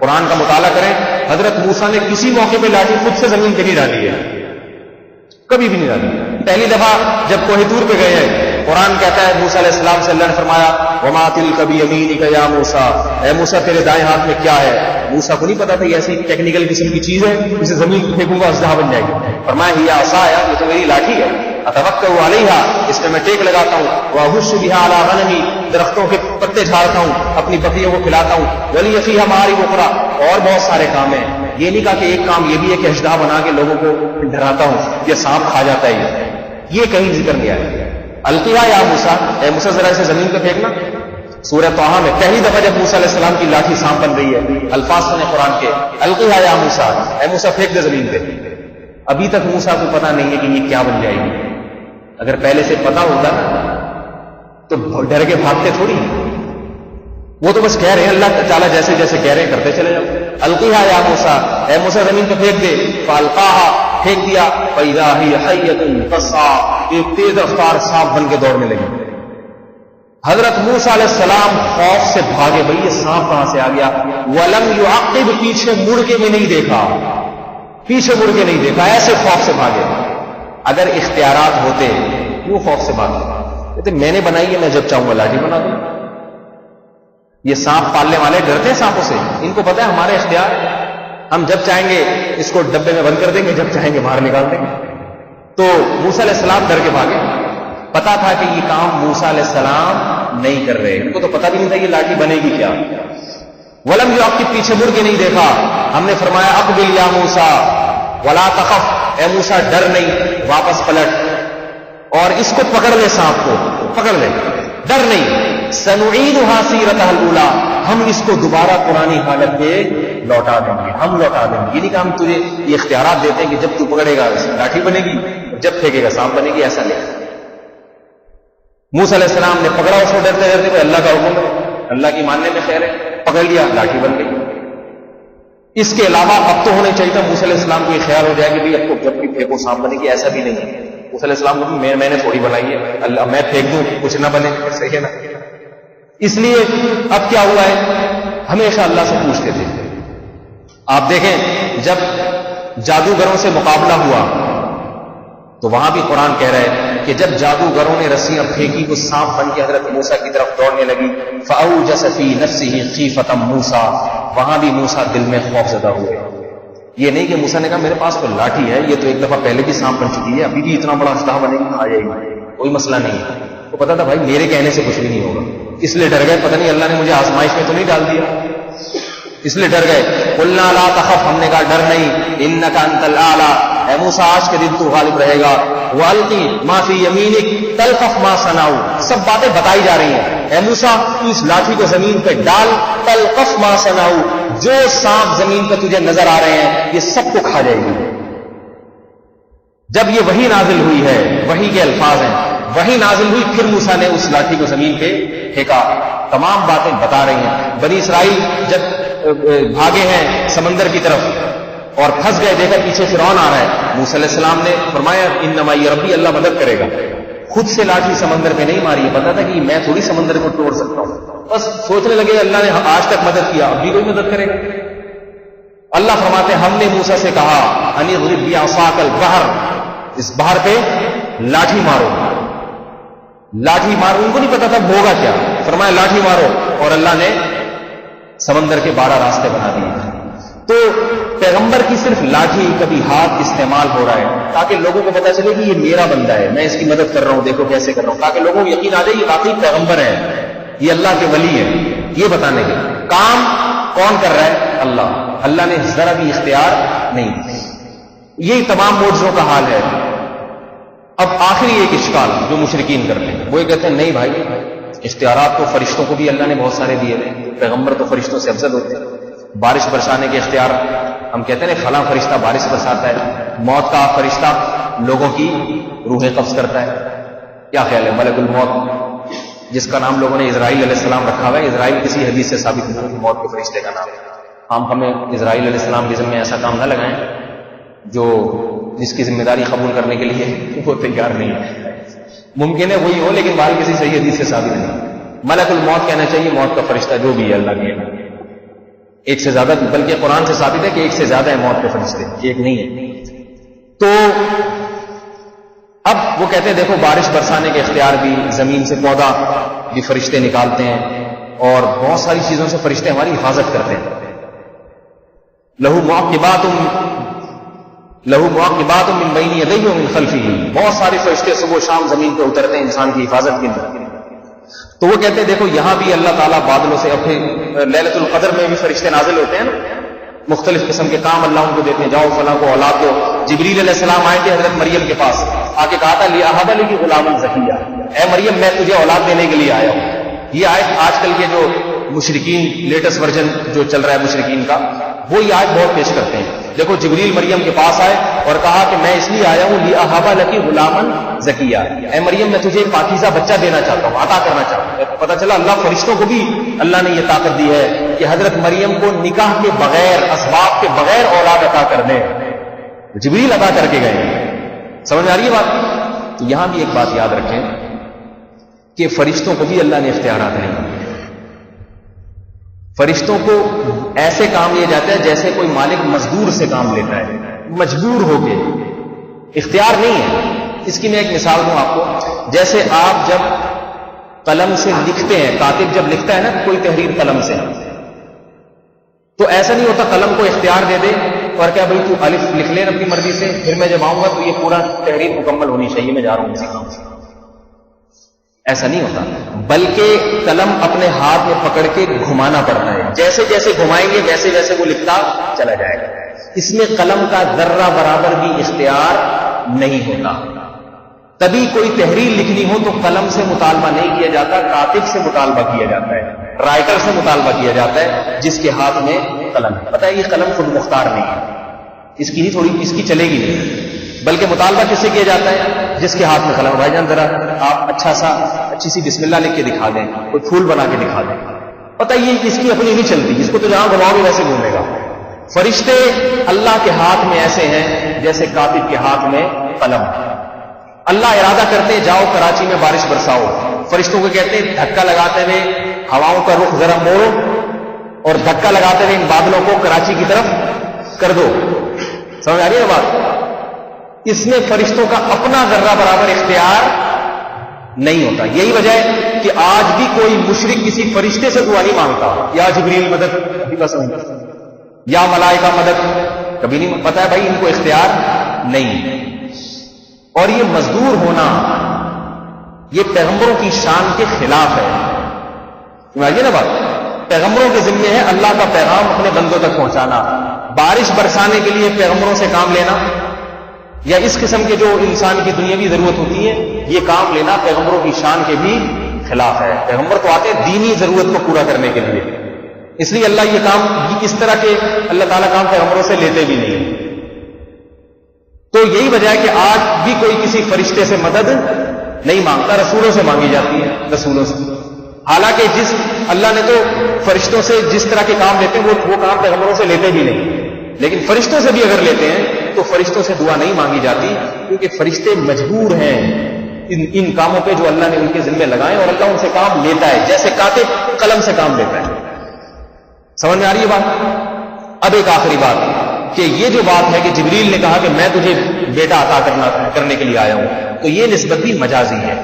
قرآن کا مطالعہ کریں, حضرت موسیٰ نے کسی موقع پہ لاٹھی خود سے زمین پہ نہیں ڈالی ہے, کبھی بھی نہیں ڈالی. پہلی دفعہ جب کوہ طور پہ گئے ہیں, قرآن کہتا ہے موسیٰ علیہ السلام سے اللہ نے فرمایا وما تلک بیمینک یا موسیٰ, اے موسیٰ تیرے دائیں ہاتھ میں کیا ہے؟ موسیٰ کو نہیں پتا تھا یہ ایسی ٹیکنیکل قسم کی چیز ہے, اسے زمین پہ پھینکوں گا اژدہا بن جائے گی. فرمایا ہی عصایا, یہ تو میری لاٹھی ہے, اتوکل علیہا, اس پہ میں ٹیک لگاتا ہوں, واہش بہا علی غنمی, درختوں کے پتے جھاڑتا ہوں, اپنی بکریوں کو کھلاتا ہوں, ولی فیہا معارب اخری, اور بہت سارے کام ہیں. یہ نہیں کہا کہ ایک کام یہ بھی ہے کہ اژدہا بنا کے لوگوں کو ڈراتا ہوں, یہ سانپ کھا جاتا ہے, یہ کہیں ذکر نہیں آیا. القیٰ یا موسیٰ, اے موسیٰ ذرا اسے زمین پہ پھینکنا. سورہ طٰہٰ میں پہلی دفعہ جب موسیٰ علیہ السلام کی لاٹھی سانپ بن رہی ہے, الفاظ سنے قرآن کے, القیٰ یا موسیٰ, اے موسیٰ پھینک دے زمین پہ. ابھی تک موسیٰ کو پتا نہیں ہے کہ یہ کیا بن جائے گی. اگر پہلے سے پتا ہوتا تو ڈر کے بھاگتے تھوڑی. وہ تو بس کہہ رہے ہیں، اللہ تعالیٰ جیسے جیسے کہہ رہے ہیں کرتے چلے جاؤ. القیہا یا موسیٰ، اے موسیٰ زمین پہ پھینک دے. فالقاہا، پھینک دیا. فاذا ہی حیۃ تسعیٰ، ایک تیز رفتار سانپ بن کے دوڑنے لگی. حضرت موسیٰ علیہ السلام خوف سے بھاگے، بھئی یہ سانپ کہاں سے آ گیا. ولم یعقب، پیچھے مڑ کے بھی نہیں دیکھا، پیچھے مڑ کے نہیں دیکھا، ایسے خوف سے بھاگے. اگر اختیارات ہوتے کیوں خوف سے بھاگے؟ کہتے میں نے بنائی ہے، میں جب چاہوں گا لاٹھی بنا دوں. یہ سانپ پالنے والے ڈرتے ہیں سانپوں سے، ان کو پتا ہے ہمارے اختیار، ہم جب چاہیں گے اس کو ڈبے میں بند کر دیں گے، جب چاہیں گے باہر نکال دیں گے. تو موسیٰ علیہ السلام ڈر کے بھاگے. پتا تھا کہ یہ کام موسیٰ علیہ السلام نہیں کر رہے، ان کو تو پتا بھی نہیں تھا یہ لاٹھی بنے گی کیا. ولم یعقب، پیچھے مڑ کے نہیں دیکھا. ہم نے فرمایا اقبل یا موسیٰ ولا تخف، اے موسیٰ ڈر نہیں، واپس پلٹ اور اس کو پکڑ لے، سانپ کو پکڑ لے، ڈر نہیں. سنعیدھا سیرتھا الاولی، ہم اس کو دوبارہ پرانی حالت پہ لوٹا دیں گے، ہم لوٹا دیں گے. یہ نہیں کہ ہم تجھے یہ اختیارات دیتے ہیں کہ جب تو پکڑے گا لاٹھی بنے گی، جب پھینکے گا سانپ بنے گی، ایسا نہیں. موسیٰ علیہ السلام نے پکڑا اس کو ڈرتے ڈرتے، اللہ کا حکم ہے، اللہ کی ماننے میں خیر ہے، پکڑ لیا، لاٹھی بن گئی. اس کے علاوہ اب تو ہونے چاہیے تھا موسیٰ علیہ السلام کو یہ خیال ہو جائے کہ اب تو جب بھی پھینکو سانپ بنے گی، ایسا بھی نہیں ہے. موسیٰ علیہ السلام کو میں نے تھوڑی بنائی ہے، اللہ میں پھینک دوں کچھ نہ بنے، صحیح ہے نا. اس لیے اب کیا ہوا ہے، ہمیشہ اللہ سے پوچھتے تھے. آپ دیکھیں جب جادوگروں سے مقابلہ ہوا تو وہاں بھی قرآن کہہ رہا ہے کہ جب جادوگروں نے رسیاں پھینکی تو سانپ بن کے حضرت موسیٰ کی طرف دوڑنے لگی. فأوجس فی نفسہ خیفۃ موسیٰ، وہاں بھی موسیٰ دل میں خوف زدہ ہوئے. یہ نہیں کہ موسیٰ نے کہا میرے پاس کوئی لاٹھی ہے، یہ تو ایک دفعہ پہلے بھی سانپ بن چکی ہے، ابھی بھی اتنا بڑا اژدہا بنے گی، آ جائے گی، کوئی مسئلہ نہیں ہے. تو پتا تھا بھائی میرے کہنے سے کچھ بھی نہیں ہوگا، اس لیے ڈر گئے. پتہ نہیں اللہ نے مجھے آزمائش میں تو نہیں ڈال دیا، اس لیے ڈر گئے. قلنا لا تخف، ہم نے کہا ڈر نہیں. انک انت الاعلی، اے موسیٰ آج کے دن تو غالب رہے گا. والقی ما فی یمینک تلقف ما صنعوا، سب باتیں بتائی جا رہی ہیں. اے موسیٰ تو اس لاٹھی کو زمین پہ ڈال، تلقف ما صنعوا، جو سانپ زمین پہ تجھے نظر آ رہے ہیں یہ سب کو کھا جائے گی. جب یہ وحی نازل ہوئی ہے، وحی کے الفاظ ہیں، وحی نازل ہوئی، پھر موسیٰ نے اس لاٹھی کو زمین پہ پھینکا. تمام باتیں بتا رہی ہیں. بنی اسرائیل جب بھاگے ہیں سمندر کی طرف اور پھنس گئے، دیکھا پیچھے فرعون آ رہا ہے، موسیٰ علیہ السلام نے فرمایا انما ربی، اللہ مدد کرے گا. خود سے لاٹھی سمندر پہ نہیں ماری، پتا تھا کہ میں تھوڑی سمندر کو توڑ سکتا ہوں، بس سوچنے لگے اللہ نے آج تک مدد کیا، اب بھی کوئی مدد کرے گا. اللہ فرماتے ہیں ہم نے موسیٰ سے کہا ان اضرب بعصاک البحر، اس بحر پہ لاٹھی مارو، لاٹھی مارو. ان کو نہیں پتا تھا ہوگا کیا، فرمایا لاٹھی مارو، اور اللہ نے سمندر کے 12 راستے بنا دیے. تو پیغمبر کی صرف لاٹھی کبھی ہاتھ استعمال ہو رہا ہے تاکہ لوگوں کو پتا چلے کہ یہ میرا بندہ ہے، میں اس کی مدد کر رہا ہوں، دیکھو کیسے کر رہا ہوں، تاکہ لوگوں کو یقین آ جائے یہ واقعی پیغمبر ہے، یہ اللہ کے ولی ہے. یہ بتانے کے کام کون کر رہا ہے؟ اللہ. اللہ نے ذرا بھی اختیار نہیں. یہی تمام معجزوں کا حال ہے. اب آخری ایک اشکال جو مشرکین کرتے ہیں وہ یہ کہتے ہیں نہیں بھائی، اختیارات تو فرشتوں کو بھی اللہ نے بہت سارے دیے ہیں، پیغمبر تو فرشتوں سے افضل ہوتے ہیں. بارش برسانے کے اختیار، ہم کہتے ہیں فلاں فرشتہ بارش برساتا ہے. موت کا فرشتہ لوگوں کی روحیں قبض کرتا ہے. کیا خیال ہے؟ ملک الموت جس کا نام لوگوں نے اسرائیل علیہ السلام رکھا ہوا ہے، اسرائیل کسی حدیث سے ثابت نہیں کہ موت کے فرشتے کا نام ہے. ہمیں اسرائیل علیہ السلام کے ذمہ ایسا کام نہ لگائیں جو جس کی ذمہ داری قبول کرنے کے لیے وہ تیار نہیں ہے. ممکن ہے وہی ہو لیکن بال کسی صحیح حدیث سے ثابت نہیں. ملک الموت کہنا چاہیے، موت کا فرشتہ جو بھی ہے اللہ کے، ایک سے زیادہ، بلکہ قرآن سے ثابت ہے کہ ایک سے زیادہ ہے موت کے فرشتے، ایک نہیں ہے. تو اب وہ کہتے ہیں دیکھو بارش برسانے کے اختیار بھی، زمین سے پودا بھی فرشتے نکالتے ہیں، اور بہت ساری چیزوں سے فرشتے ہماری حفاظت کرتے ہیں. لہو معقبات من بین یدیہ ومن خلفہ، بہت سارے فرشتے صبح و شام زمین پہ اترتے ہیں انسان کی حفاظت کے لیے. تو وہ کہتے ہیں دیکھو یہاں بھی اللہ تعالیٰ بادلوں سے، پھر لیلۃ القدر میں بھی فرشتے نازل ہوتے ہیں نا، مختلف قسم کے کام اللہ ان کو دیتے ہیں، جاؤ فلاں کو اولاد دو. جبریل علیہ السلام آئے تھے حضرت مریم کے پاس، آ کے کہا تھا لِأَهَبَ لَكِ غُلَامًا زَكِيًّا، اے مریم میں تجھے اولاد دینے کے لیے آیا ہوں. یہ آیت آج کل کے جو مشرکین لیٹسٹ ورژن جو چل رہا ہے مشرکین کا، وہ یہ آیت بہت پیش کرتے ہیں دیکھو جبریل مریم کے پاس آئے اور کہا کہ میں اس لیے آیا ہوں لِأَهَبَ لَكِ غُلَامًا زَكِيًّا، اے مریم میں تجھے پاکیزہ بچہ دینا چاہتا ہوں، عطا کرنا چاہتا ہوں۔ پتہ چلا اللہ فرشتوں کو بھی اللہ نے یہ طاقت دی ہے کہ حضرت مریم کو نکاح کے بغیر، اسباب کے بغیر اولاد عطا کر دیں، جبریل عطا کر کے گئے۔ سمجھ آ رہی ہے بات؟ تو یہاں بھی ایک بات یاد رکھیں کہ فرشتوں کو بھی اللہ نے اختیارات نہیں دیے۔ فرشتوں کو ایسے کام لیا جاتا ہے جیسے کوئی مالک مزدور سے کام لیتا ہے، مجبور ہو کے، اختیار نہیں ہے۔ اس کی میں ایک مثال دوں آپ کو، جیسے آپ جب قلم سے لکھتے ہیں، کاتب جب لکھتا ہے نا کوئی تحریر قلم سے، تو ایسا نہیں ہوتا قلم کو اختیار دے دے اور کیا بھائی تو الف لکھ لیں اپنی مرضی سے، پھر میں جب آؤں گا تو یہ پورا تحریر مکمل ہونی چاہیے، میں جا رہا ہوں کسی کام سے۔ ایسا نہیں ہوتا، بلکہ قلم اپنے ہاتھ میں پکڑ کے گھمانا پڑتا ہے، جیسے جیسے گھمائیں گے ویسے ویسے وہ لکھتا چلا جائے گا۔ اس میں قلم کا ذرہ برابر بھی اختیار نہیں ہوتا۔ تبھی کوئی تحریر لکھنی ہو تو قلم سے مطالبہ نہیں کیا جاتا، کاتب سے مطالبہ کیا جاتا ہے، رائٹر سے مطالبہ کیا جاتا ہے جس کے ہاتھ میں قلم ہے۔ پتہ ہے یہ قلم خود مختار نہیں ہے، اس کی تھوڑی اس کی چلے گی نہیں، بلکہ مطالبہ کس سے کیا جاتا ہے؟ جس کے ہاتھ میں قلم۔ بھائی جان ذرا آپ اچھی سی بسم اللہ لکھ کے دکھا دیں، کوئی پھول بنا کے دکھا دیں۔ پتہ یہ اس کی اپنی نہیں چلتی، اس کو تو جہاں گھماؤ گے ویسے گھومے گا۔ فرشتے اللہ کے ہاتھ میں ایسے ہیں جیسے کاتب کے ہاتھ میں قلم۔ اللہ ارادہ کرتے ہیں جاؤ کراچی میں بارش برساؤ، فرشتوں کو کہتے ہیں دھکا لگاتے ہوئے ہواؤں کا رخ ذرا موڑو اور دھکا لگاتے ہوئے ان بادلوں کو کراچی کی طرف کر دو۔ سمجھ آ رہی ہے بات؟ اس میں فرشتوں کا اپنا ذرہ برابر اختیار نہیں ہوتا۔ یہی وجہ ہے کہ آج بھی کوئی مشرک کسی فرشتے سے دعا نہیں مانگتا، یا جبریل مدد یا ملائکہ مدد، کبھی نہیں۔ پتا ہے بھائی ان کو اختیار نہیں۔ اور یہ مزدور ہونا یہ پیغمبروں کی شان کے خلاف ہے۔ سمجھیے نا بات، پیغمبروں کے ذمے ہے اللہ کا پیغام اپنے بندوں تک پہنچانا، بارش برسانے کے لیے پیغمبروں سے کام لینا یا اس قسم کے جو انسان کی دنیاوی ضرورت ہوتی ہے یہ کام لینا پیغمبروں کی شان کے بھی خلاف ہے۔ پیغمبر تو آتے ہیں دینی ضرورت کو پورا کرنے کے لیے، اس لیے اللہ یہ کام اس طرح کے اللہ تعالیٰ کام پیغمبروں سے لیتے بھی نہیں۔ تو یہی وجہ ہے کہ آج بھی کوئی کسی فرشتے سے مدد نہیں مانگتا، رسولوں سے مانگی جاتی ہے، رسولوں سے۔ حالانکہ جس اللہ نے تو فرشتوں سے جس طرح کے کام لیتے ہیں وہ کام پیغمبروں سے لیتے بھی نہیں، لیکن فرشتوں سے بھی اگر لیتے ہیں تو فرشتوں سے دعا نہیں مانگی جاتی، کیونکہ فرشتے مجبور ہیں ان کاموں پہ جو اللہ نے ان کے ذمہ لگائے، اور اللہ ان سے کام لیتا ہے جیسے کاتب قلم سے کام لیتا ہے۔ سمجھ میں آ رہی ہے بات؟ اب ایک آخری بات کہ یہ جو بات ہے کہ جبریل نے کہا کہ میں تجھے بیٹا عطا کرنے کے لیے آیا ہوں، تو یہ نسبت بھی مجازی ہے۔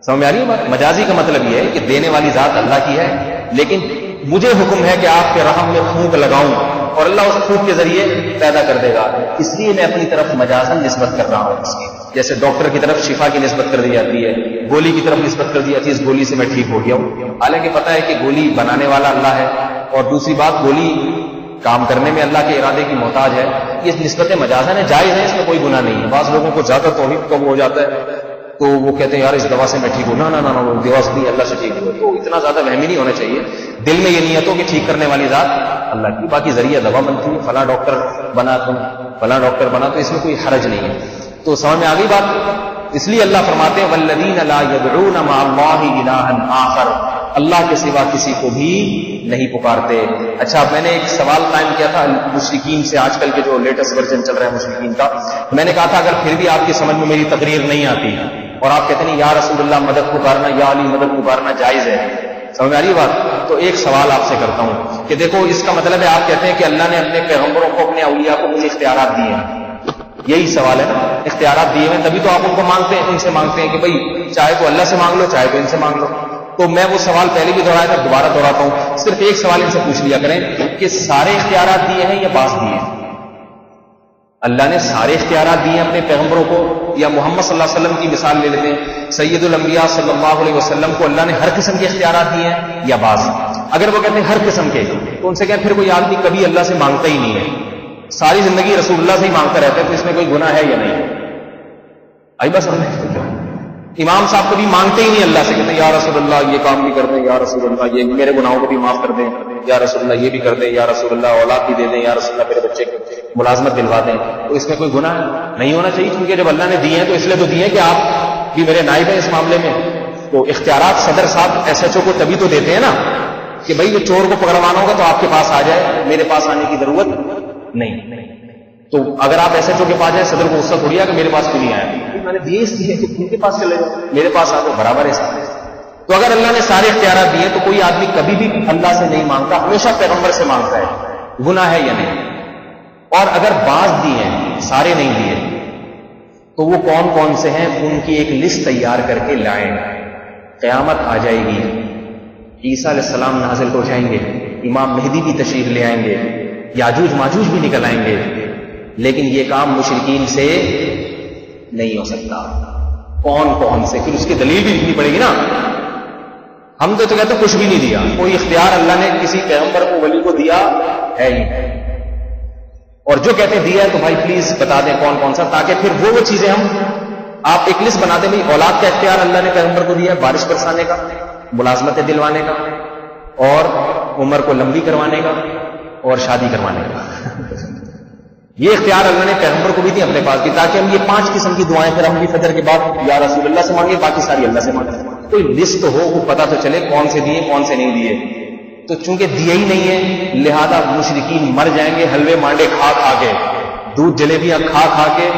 سمجھ میں آ رہی ہے بات؟ مجازی کا مطلب یہ ہے کہ دینے والی ذات اللہ کی ہے، لیکن مجھے حکم ہے کہ آپ کے رحم میں پھونک لگاؤں اور اللہ اس پھونک کے ذریعے پیدا کر دے گا، اس لیے میں اپنی طرف مجازن نسبت کر رہا ہوں اس کی۔ جیسے ڈاکٹر کی طرف شفا کی نسبت کر دی جاتی ہے، گولی کی طرف نسبت کر دی جاتی ہے، اس گولی سے میں ٹھیک ہو گیا ہوں، حالانکہ پتہ ہے کہ گولی بنانے والا اللہ ہے، اور دوسری بات گولی کام کرنے میں اللہ کے ارادے کی محتاج ہے۔ یہ نسبت مجازن ہے، جائز ہے، اس میں کوئی گناہ نہیں ہے۔ بعض لوگوں کو زیادہ توحید کا وہ ہو جاتا ہے تو وہ کہتے ہیں یار اس دوا سے میں ٹھیک ہوں، نہ وہ دوا سے نہیں، اللہ سے ٹھیک ہوا۔ تو اتنا زیادہ وہمی نہیں ہونا چاہیے، دل میں یہ نیت ہو کہ ٹھیک کرنے والی ذات اللہ کی، باقی ذریعہ دوا بنتی ہے، فلاں ڈاکٹر بنا تو اس میں کوئی حرج نہیں ہے۔ تو سمجھ میں آ گئی بات؟ اس لیے اللہ فرماتے ہیں والذین لا یدعون مع اللہ الہا آخر، اللہ کے سوا کسی کو بھی نہیں پکارتے۔ اچھا میں نے ایک سوال قائم کیا تھا مشرکین سے، آج کل کے جو لیٹسٹ ورژن چل رہا ہے مشرکین کا، میں نے کہا تھا اگر پھر بھی آپ کی سمجھ میں میری تقریر نہیں آتی اور آپ کہتے ہیں یا رسول اللہ مدد پکارنا، یا علی مدد پکارنا جائز ہے، سمجھ میں آ رہی بات؟ تو ایک سوال آپ سے کرتا ہوں کہ دیکھو اس کا مطلب ہے آپ کہتے ہیں کہ اللہ نے اپنے پیغمبروں کو، اپنے اولیاء کو کچھ اختیارات دیے ہیں، یہی سوال ہے نا، اختیارات دیے ہوئے تبھی تو آپ ان کو مانگتے ہیں، ان سے مانگتے ہیں کہ بھائی چاہے تو اللہ سے مانگ لو چاہے تو ان سے مانگ لو۔ تو میں وہ سوال پہلے بھی دہرایا تھا، دوبارہ دہراتا ہوں، صرف ایک سوال ان سے پوچھ لیا کریں کہ سارے اختیارات دیے ہیں یا بعض دیے ہیں؟ اللہ نے سارے اختیارات دیے ہیں اپنے پیغمبروں کو، یا محمد صلی اللہ علیہ وسلم کی مثال لے لیتے ہیں، سید الانبیاء صلی اللہ علیہ وسلم کو اللہ نے ہر قسم کے اختیارات دیے ہیں یا بعض؟ اگر وہ کہتے ہیں ہر قسم کے تو ان سے کہیں پھر کوئی آدمی کبھی اللہ سے مانگتا ہی نہیں ہے، ساری زندگی رسول اللہ سے ہی مانگتا رہتا ہے، تو اس میں کوئی گناہ ہے یا نہیں؟ آئی بس امام صاحب کبھی مانگتے ہی نہیں اللہ سے، کہتے ہیں یا رسول اللہ یہ کام بھی کر دیں، یا رسول اللہ یہ میرے گناہوں کو بھی معاف کر دیں، یا رسول اللہ یہ بھی کر دیں، یا رسول اللہ اولاد بھی دے دیں، یا رسول اللہ میرے بچے کی ملازمت دلوا دیں، تو اس میں کوئی گناہ نہیں ہونا چاہیے، کیونکہ جب اللہ نے دیے ہیں تو اس لیے تو دیے کہ آپ بھی میرے نائب ہیں اس معاملے میں. تو اختیارات صدر صاحب ایس ایچ او کو تبھی تو دیتے ہیں نا کہ بھائی یہ چور کو پکڑوانا ہوگا تو آپ کے پاس آ جائے، میرے پاس آنے کی ضرورت نہیں. تو اگر آپ ایس ایچ او کے پاس جائیں، صدر کو غصہ تھوڑی ہے کہ میرے پاس کیوں نہیں آیا، میں نے دیے اس لیے کہ ان کے پاس چلے جاؤ، میرے پاس آ تو برابر ہے سارے. تو اگر اللہ نے سارے اختیارات دیے تو کوئی آدمی کبھی بھی اللہ سے نہیں مانگتا، ہمیشہ پیغمبر سے مانگتا ہے. گناہ ہے یا نہیں؟ اور اگر بعض دیے ہیں، سارے نہیں دیے، تو وہ کون کون سے ہیں ان کی ایک لسٹ تیار کر کے لائیں. قیامت آ جائے گی، عیسیٰ علیہ السلام نازل ہو جائیں گے، امام مہدی بھی تشریف لے آئیں گے، یاجوج ماجوج بھی نکل آئیں گے، لیکن یہ کام مشرکین سے نہیں ہو سکتا. کون کون سے؟ پھر اس کی دلیل بھی دینی پڑے گی نا. ہم تو کہتے کچھ بھی نہیں دیا، کوئی اختیار اللہ نے کسی پیغمبر کو ولی کو دیا ہے ہی. اور جو کہتے ہیں دیا ہے تو بھائی پلیز بتا دیں کون کون سا، تاکہ پھر وہ چیزیں ہم آپ ایک لسٹ بنا دیں. بھائی اولاد کا اختیار اللہ نے پیغمبر کو دیا ہے، بارش برسانے کا، ملازمتیں دلوانے کا، اور عمر کو لمبی کروانے کا، اور شادی کروانے کا. یہ اختیار اللہ نے پیغمبر کو بھی دی، اپنے پاس بھی، تاکہ ہم یہ 5 قسم کی دعائیں پھر ہم بھی فجر کے بعد یا رسول اللہ سے مانگے، باقی ساری اللہ سے مانگے. کوئی لسٹ ہو، وہ پتا تو چلے کون سے دیے کون سے نہیں دیے. تو چونکہ دیے ہی نہیں ہے لہذا مشرکین مر جائیں گے حلوے مانڈے کھا کھا کے، دودھ جلیبیاں کھا کھا کے.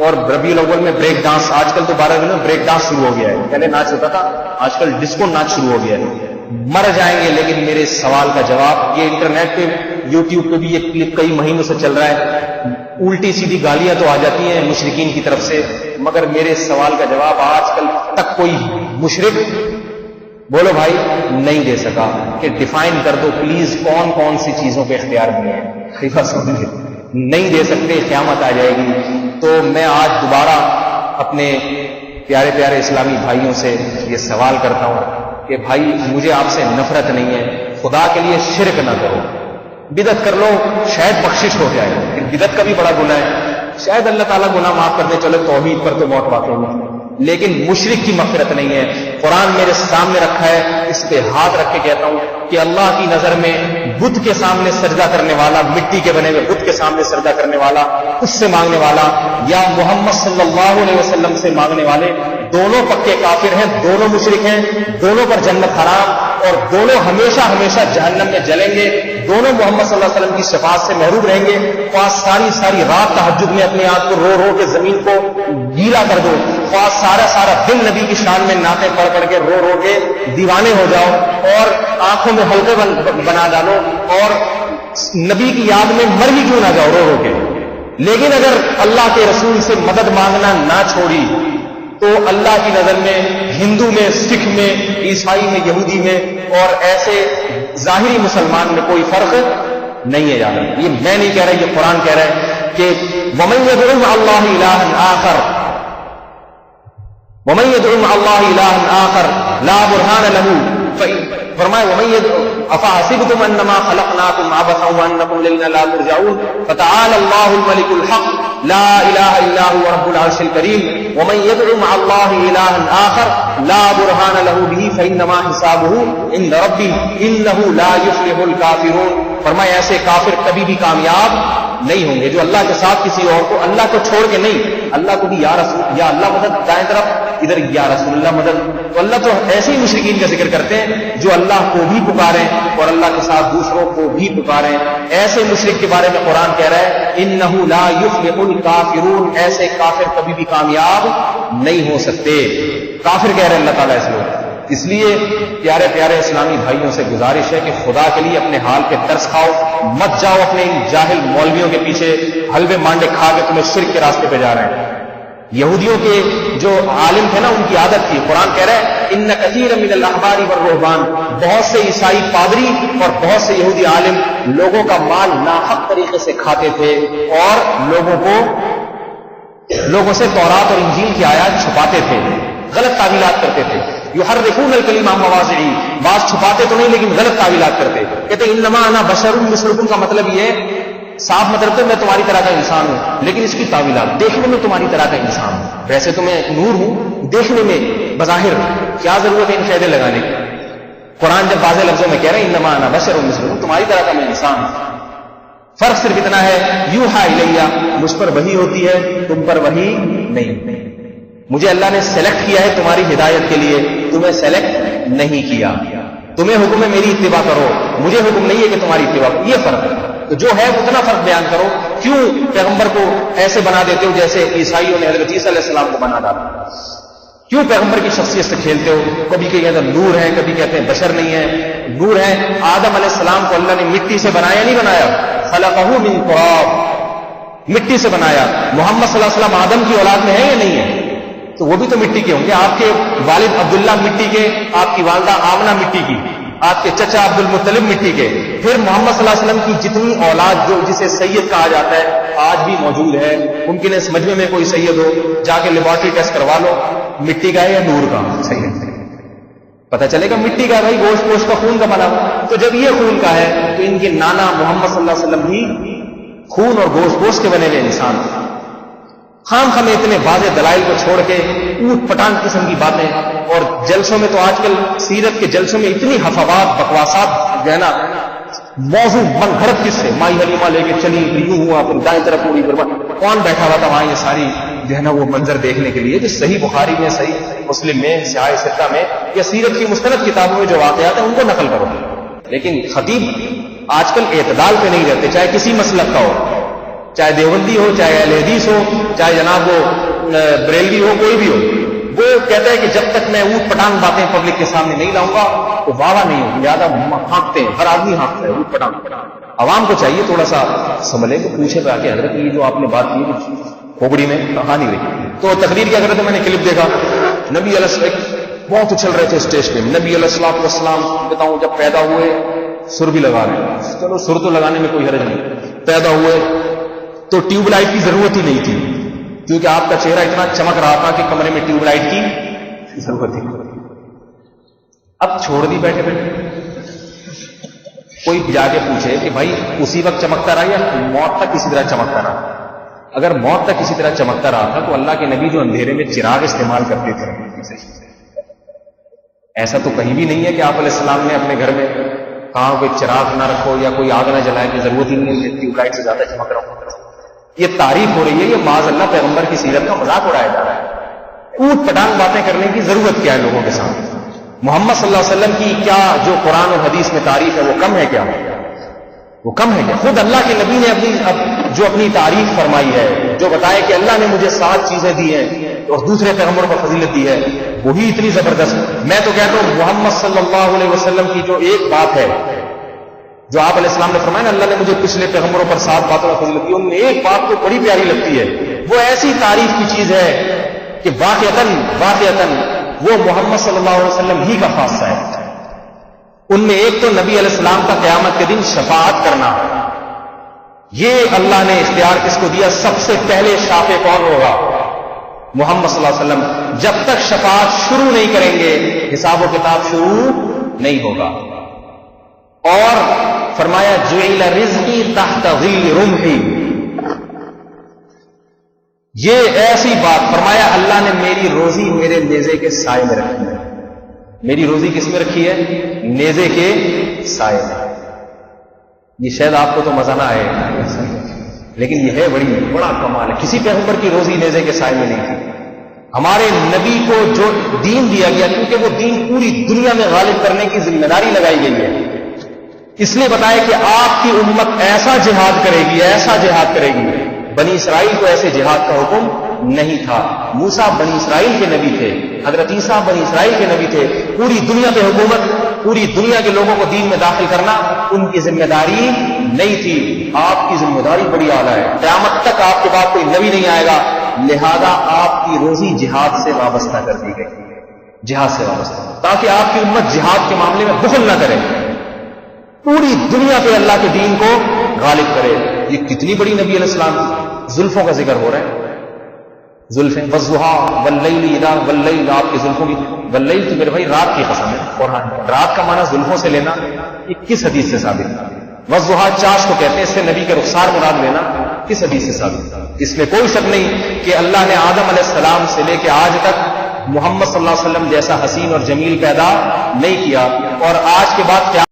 اور ربیع الاول میں بریک ڈانس، آج کل تو 12 دنوں میں بریک ڈانس شروع ہو گیا ہے، پہلے ناچ ہوتا تھا، آج کل ڈسکو ناچ شروع ہو گیا ہے. مر جائیں گے. لیکن میرے سوال کا جواب، یہ انٹرنیٹ پہ یوٹیوب پہ بھی یہ کلپ کئی مہینوں سے چل رہا ہے، الٹی سیدھی گالیاں تو آ جاتی ہیں مشرکین کی طرف سے، مگر میرے سوال کا جواب آج کل تک کوئی مشرک بولو بھائی نہیں دے سکا کہ ڈیفائن کر دو پلیز کون کون سی چیزوں پہ اختیار دیے ہیں. خلیفہ سمجھے نہیں دے سکتے. قیامت آ جائے گی. تو میں آج دوبارہ اپنے پیارے پیارے اسلامی بھائیوں سے یہ سوال کرتا ہوں کہ بھائی مجھے آپ سے نفرت نہیں ہے، خدا کے لیے شرک نہ کرو. بدعت کر لو شاید بخشش ہو جائے، لیکن بدعت کا بھی بڑا گناہ ہے. شاید اللہ تعالیٰ گناہ معاف کر دے، چلو توحید پر تو موت واقع ہوئی، لیکن مشرک کی مغفرت نہیں ہے. قرآن میرے سامنے رکھا ہے، اس پہ ہاتھ رکھ کے کہتا ہوں کہ اللہ کی نظر میں بت کے سامنے سجدہ کرنے والا، مٹی کے بنے ہوئے بت کے سامنے سجدہ کرنے والا، اس سے مانگنے والا، یا محمد صلی اللہ علیہ وسلم سے مانگنے والے، دونوں پکے کافر ہیں، دونوں مشرک ہیں، دونوں پر جنت حرام، اور دونوں ہمیشہ ہمیشہ جہنم میں جلیں گے. دونوں محمد صلی اللہ علیہ وسلم کی شفاعت سے محروم رہیں گے. خواہ ساری ساری رات تہجد میں اپنے آپ کو رو رو کے زمین کو گیلا کر دو، خواہ سارا سارا دن نبی کی شان میں نعتیں پڑھ پڑھ کے رو رو کے دیوانے ہو جاؤ، اور آنکھوں میں حلقے بنا ڈالو، اور نبی کی یاد میں مر بھی کیوں نہ جاؤ رو رو کے. لیکن اگر اللہ کے رسول سے مدد مانگنا نہ چھوڑی تو اللہ کی نظر میں ہندو میں، سکھ میں، عیسائی میں، یہودی میں اور ایسے ظاہری مسلمان میں کوئی فرق نہیں ہے. یاد یہ میں نہیں کہہ رہا، یہ قرآن کہہ رہا ہے کہ وَمَن يَدْعُ مَعَ اللَّهِ إِلَٰهًا آخَرَ وَمَن يَدْعُ مَعَ اللَّهِ إِلَٰهًا آخَرَ لَا بُرْهَانَ لَهُ. فرمائے وَمَن يَدْعُ أَفَحَسِبْتُمْ أَنَّمَا خَلَقْنَاكُمْ عَبَثًا وَأَنَّكُمْ إِلَيْنَا لَا تُرْجَعُونَ فَتَعَالَى اللَّهُ الْمَلِكُ الْحَقُّ لا الہ الا هو رب العرش الکریم. ومن يدعو مع اللہ الہ آخر لا برہان له به فانما حسابه عند ربی انه لا يفلح الکافرون. فرمایا ایسے کافر کبھی بھی کامیاب نہیں ہوں گے جو اللہ کے ساتھ کسی اور کو، اللہ کو چھوڑ کے نہیں، اللہ کو بھی یا رسول یا اللہ مدد، دائیں طرف ادھر یا رسول اللہ مدد. تو اللہ تو ایسے ہی مشرکین کا ذکر کرتے ہیں جو اللہ کو بھی پکاریں اور اللہ کے ساتھ دوسروں کو بھی پکاریں. ایسے مشرک کے بارے میں قرآن کہہ رہا ہے انہ لا یفلح الکافرون، ایسے کافر کبھی بھی کامیاب نہیں ہو سکتے. کافر کہہ رہے ہیں اللہ تعالیٰ اس میں. اس لیے پیارے پیارے اسلامی بھائیوں سے گزارش ہے کہ خدا کے لیے اپنے حال پہ ترس کھاؤ، مت جاؤ اپنے ان جاہل مولویوں کے پیچھے حلوے مانڈے کھا کے تمہیں شرک کے راستے پہ جا رہے ہیں. یہودیوں کے جو عالم تھے نا ان کی عادت تھی، قرآن کہہ رہا ہے ان کثیر من الاحبار والرہبان، بہت سے عیسائی پادری اور بہت سے یہودی عالم لوگوں کا مال ناحق طریقے سے کھاتے تھے اور لوگوں سے تورات اور انجیل کی آیات چھپاتے تھے، غلط تعویلات کرتے تھے. یحرفون الکلم عن مواضعہ، بعض چھپاتے تو نہیں لیکن غلط تعویلات کرتے. کہتے انما انا بشر مثلکم کا مطلب یہ صاف مطلب تو میں تمہاری طرح کا انسان ہوں، لیکن اس کی تعویلات دیکھنے میں تمہاری طرح کا انسان ہوں. ویسے تو میں نور ہوں، دیکھنے میں بظاہر کیا ضرورت ہے ان قیدیں لگانے کی. قرآن جب واضح لفظوں میں کہہ رہے ہیں انما انا بشر مثلکم، تمہاری طرح کا میں انسان ہوں، فرق صرف اتنا ہے یوحا الیہ، مجھ پر وحی ہوتی ہے، تم پر وحی نہیں۔ مجھے اللہ نے سلیکٹ کیا ہے تمہاری ہدایت کے لیے، تمہیں سلیکٹ نہیں کیا۔ تمہیں حکم ہے میری اتباع کرو، مجھے حکم نہیں ہے کہ تمہاری اتباع کرو، یہ فرق ہے۔ تو جو ہے اتنا فرق بیان کرو۔ کیوں پیغمبر کو ایسے بنا دیتے ہو جیسے عیسائیوں نے حضرت عیسیٰ علیہ السلام کو بنا ڈالا؟ کیوں پیغمبر کی شخصیت سے کھیلتے ہو؟ کبھی کہتے ہیں نور ہے، کبھی کہتے ہیں بشر نہیں ہے۔ نور ہے، آدم علیہ السلام کو اللہ نے مٹی سے بنایا نہیں بنایا؟ خلقہ من تراب، مٹی سے بنایا۔ محمد صلی اللہ علیہ وسلم آدم کی اولاد میں ہے یا نہیں ہے؟ تو وہ بھی تو مٹی کے ہوں گے۔ آپ کے والد عبداللہ مٹی کے، آپ کی والدہ آمنہ مٹی کی، آپ کے چچا عبد المطلب مٹی کے، پھر محمد صلی اللہ علیہ وسلم کی جتنی اولاد جو جسے سید کہا جاتا ہے آج بھی موجود ہے۔ ممکن ہے اس مجمع میں کوئی سید ہو، جا کے لیبارٹری ٹیسٹ کروا لو، مٹی کا ہے یا نور کا سید، پتہ چلے گا مٹی کا، بھائی گوشت گوشت کا خون کا بنا ہوا۔ تو جب یہ خون کا ہے تو ان کے نانا محمد صلی اللہ علیہ وسلم بھی خون اور گوشت گوشت کے بنے ہوئے انسان۔ خام خام اتنے واضح دلائل کو چھوڑ کے اوٹ پٹانگ قسم کی باتیں، اور جلسوں میں تو آج کل سیرت کے جلسوں میں اتنی حفوات بکواسات جو ہے نا، موضوع من گھڑت کس سے، مائی حلیمہ لے کے چلی یوں ہوا، پھر دائیں طرف پوری برباد، کون بیٹھا ہوا تھا وہاں یہ ساری جو ہے نا وہ منظر دیکھنے کے لیے؟ جو صحیح بخاری میں، صحیح مسلم میں، سیاہ ستہ میں یا سیرت کی مستند کتابوں میں جو واقعات ہیں ان کو نقل کرو۔ لیکن خطیب آج کل اعتدال پہ نہیں رہتے، چاہے کسی مسلک کا ہو، چاہے دیوبندی ہو، چاہے اہل حدیث ہو، چاہے جناب وہ بریلوی ہو، کوئی بھی ہو، وہ کہتا ہے کہ جب تک میں اوٹ پٹانگ باتیں پبلک کے سامنے نہیں لاؤں گا تو واہ نہیں ہوگی۔ زیادہ ہانکتے ہیں، ہر آدمی ہانکتا ہے اوٹ پٹانگ۔ عوام کو چاہیے تھوڑا سا سنبھلے کہ پوچھے پہ آ کے حضرت یہ جو آپ نے بات کی کھوپڑی میں کہاں نہیں رہی؟ تو تقریر کیا کرتے، میں نے کلپ دیکھا، نبی علیہ السلام بہت اچھل رہے تھے اسٹیج پہ۔ نبی علیہ السلام بتاؤں جب پیدا ہوئے سر بھی لگا رہے ہیں، چلو سر تو لگانے میں کوئی حرج نہیں، پیدا ہوئے تو ٹیوب لائٹ کی ضرورت ہی نہیں تھی، کیونکہ آپ کا چہرہ اتنا چمک رہا تھا کہ کمرے میں ٹیوب لائٹ کی ضرورت ہی نہیں۔ اب چھوڑ دی بیٹھے بیٹھے، کوئی جا کے پوچھے کہ بھائی اسی وقت چمکتا رہا یا موت تک اسی طرح چمکتا رہا؟ اگر موت تک اسی طرح چمکتا رہا تھا تو اللہ کے نبی جو اندھیرے میں چراغ استعمال کرتے تھے، ایسا تو کہیں بھی نہیں ہے کہ آپ علیہ السلام نے اپنے گھر میں کہاں کوئی چراغ نہ رکھو یا کوئی آگ نہ جلائے کی ضرورت ہی نہیں ہے، ٹیوب لائٹ سے زیادہ چمک رہا ہوں۔ یہ تعریف ہو رہی ہے، یہ معاذ اللہ پیغمبر کی سیرت کا مذاق اڑایا جا رہا ہے۔ اوٹ پٹانگ باتیں کرنے کی ضرورت کیا ہے لوگوں کے سامنے؟ محمد صلی اللہ علیہ وسلم کی کیا جو قرآن اور حدیث میں تعریف ہے وہ کم ہے کیا؟ وہ کم ہے کیا؟ خود اللہ کے نبی نے اپنی تعریف فرمائی ہے، جو بتایا کہ اللہ نے مجھے 7 چیزیں دی ہیں اور دوسرے پیغمبروں کو فضیلت دی ہے، وہی اتنی زبردست۔ میں تو کہتا ہوں محمد صلی اللہ علیہ وسلم کی جو ایک بات ہے جو آپ علیہ السلام نے فرمایا نا، اللہ نے مجھے پچھلے پیغمبروں پر 7 باتوں کا فضیلت دی، ان میں ایک بات کو بڑی پیاری لگتی ہے، وہ ایسی تعریف کی چیز ہے کہ واقعتاً وہ محمد صلی اللہ علیہ وسلم ہی کا خاصہ ہے۔ ان میں ایک تو نبی علیہ السلام کا قیامت کے دن شفاعت کرنا، یہ اللہ نے اختیار کس کو دیا؟ سب سے پہلے شافع کون ہوگا؟ محمد صلی اللہ علیہ وسلم۔ جب تک شفاعت شروع نہیں کریں گے حساب و کتاب شروع نہیں ہوگا۔ اور فرمایا جعل رزقی تحت ظل رمحی، یہ ایسی بات فرمایا اللہ نے میری روزی میرے نیزے کے سائے میں رکھی ہے۔ میری روزی کس میں رکھی ہے؟ نیزے کے سائے میں۔ یہ شاید آپ کو تو مزہ نہ آئے لیکن یہ ہے بڑا کمال ہے، کسی پیغمبر کی روزی نیزے کے سائے میں نہیں تھی۔ ہمارے نبی کو جو دین دیا گیا، کیونکہ وہ دین پوری دنیا میں غالب کرنے کی ذمہ داری لگائی گئی ہے، اس لیے بتایا کہ آپ کی امت ایسا جہاد کرے گی، ایسا جہاد کرے گی۔ بنی اسرائیل کو ایسے جہاد کا حکم نہیں تھا۔ موسیٰ بنی اسرائیل کے نبی تھے، حضرت عیسیٰ بنی اسرائیل کے نبی تھے۔ پوری دنیا پہ حکومت، پوری دنیا کے لوگوں کو دین میں داخل کرنا ان کی ذمہ داری نہیں تھی۔ آپ کی ذمہ داری بڑی اعلیٰ ہے، قیامت تک آپ کے بعد کوئی نبی نہیں آئے گا، لہذا آپ کی روزی جہاد سے وابستہ کر دی گئی، جہاد سے وابستہ، تاکہ آپ کی امت جہاد کے معاملے میں بخل نہ کرے، پوری دنیا پہ اللہ کے دین کو غالب کرے۔ یہ کتنی بڑی نبی علیہ السلام کی زلفوں کا ذکر ہو رہا ہے، زلفیں والضحیٰ واللیل اذا، واللیل آپ کی زلفوں کی، واللیل تو میرے بھائی رات کی قسم ہے، قرآن رات کا معنی زلفوں سے لینا یہ کس حدیث سے ثابت ہے؟ والضحیٰ چاش کو کہتے ہیں، اس سے نبی کے رخسار مراد لینا کس حدیث سے ثابت ہے؟ اس میں کوئی شک نہیں کہ اللہ نے آدم علیہ السلام سے لے کے آج تک محمد صلی اللہ علیہ وسلم جیسا حسین اور جمیل پیدا نہیں کیا۔ اور آج کے بعد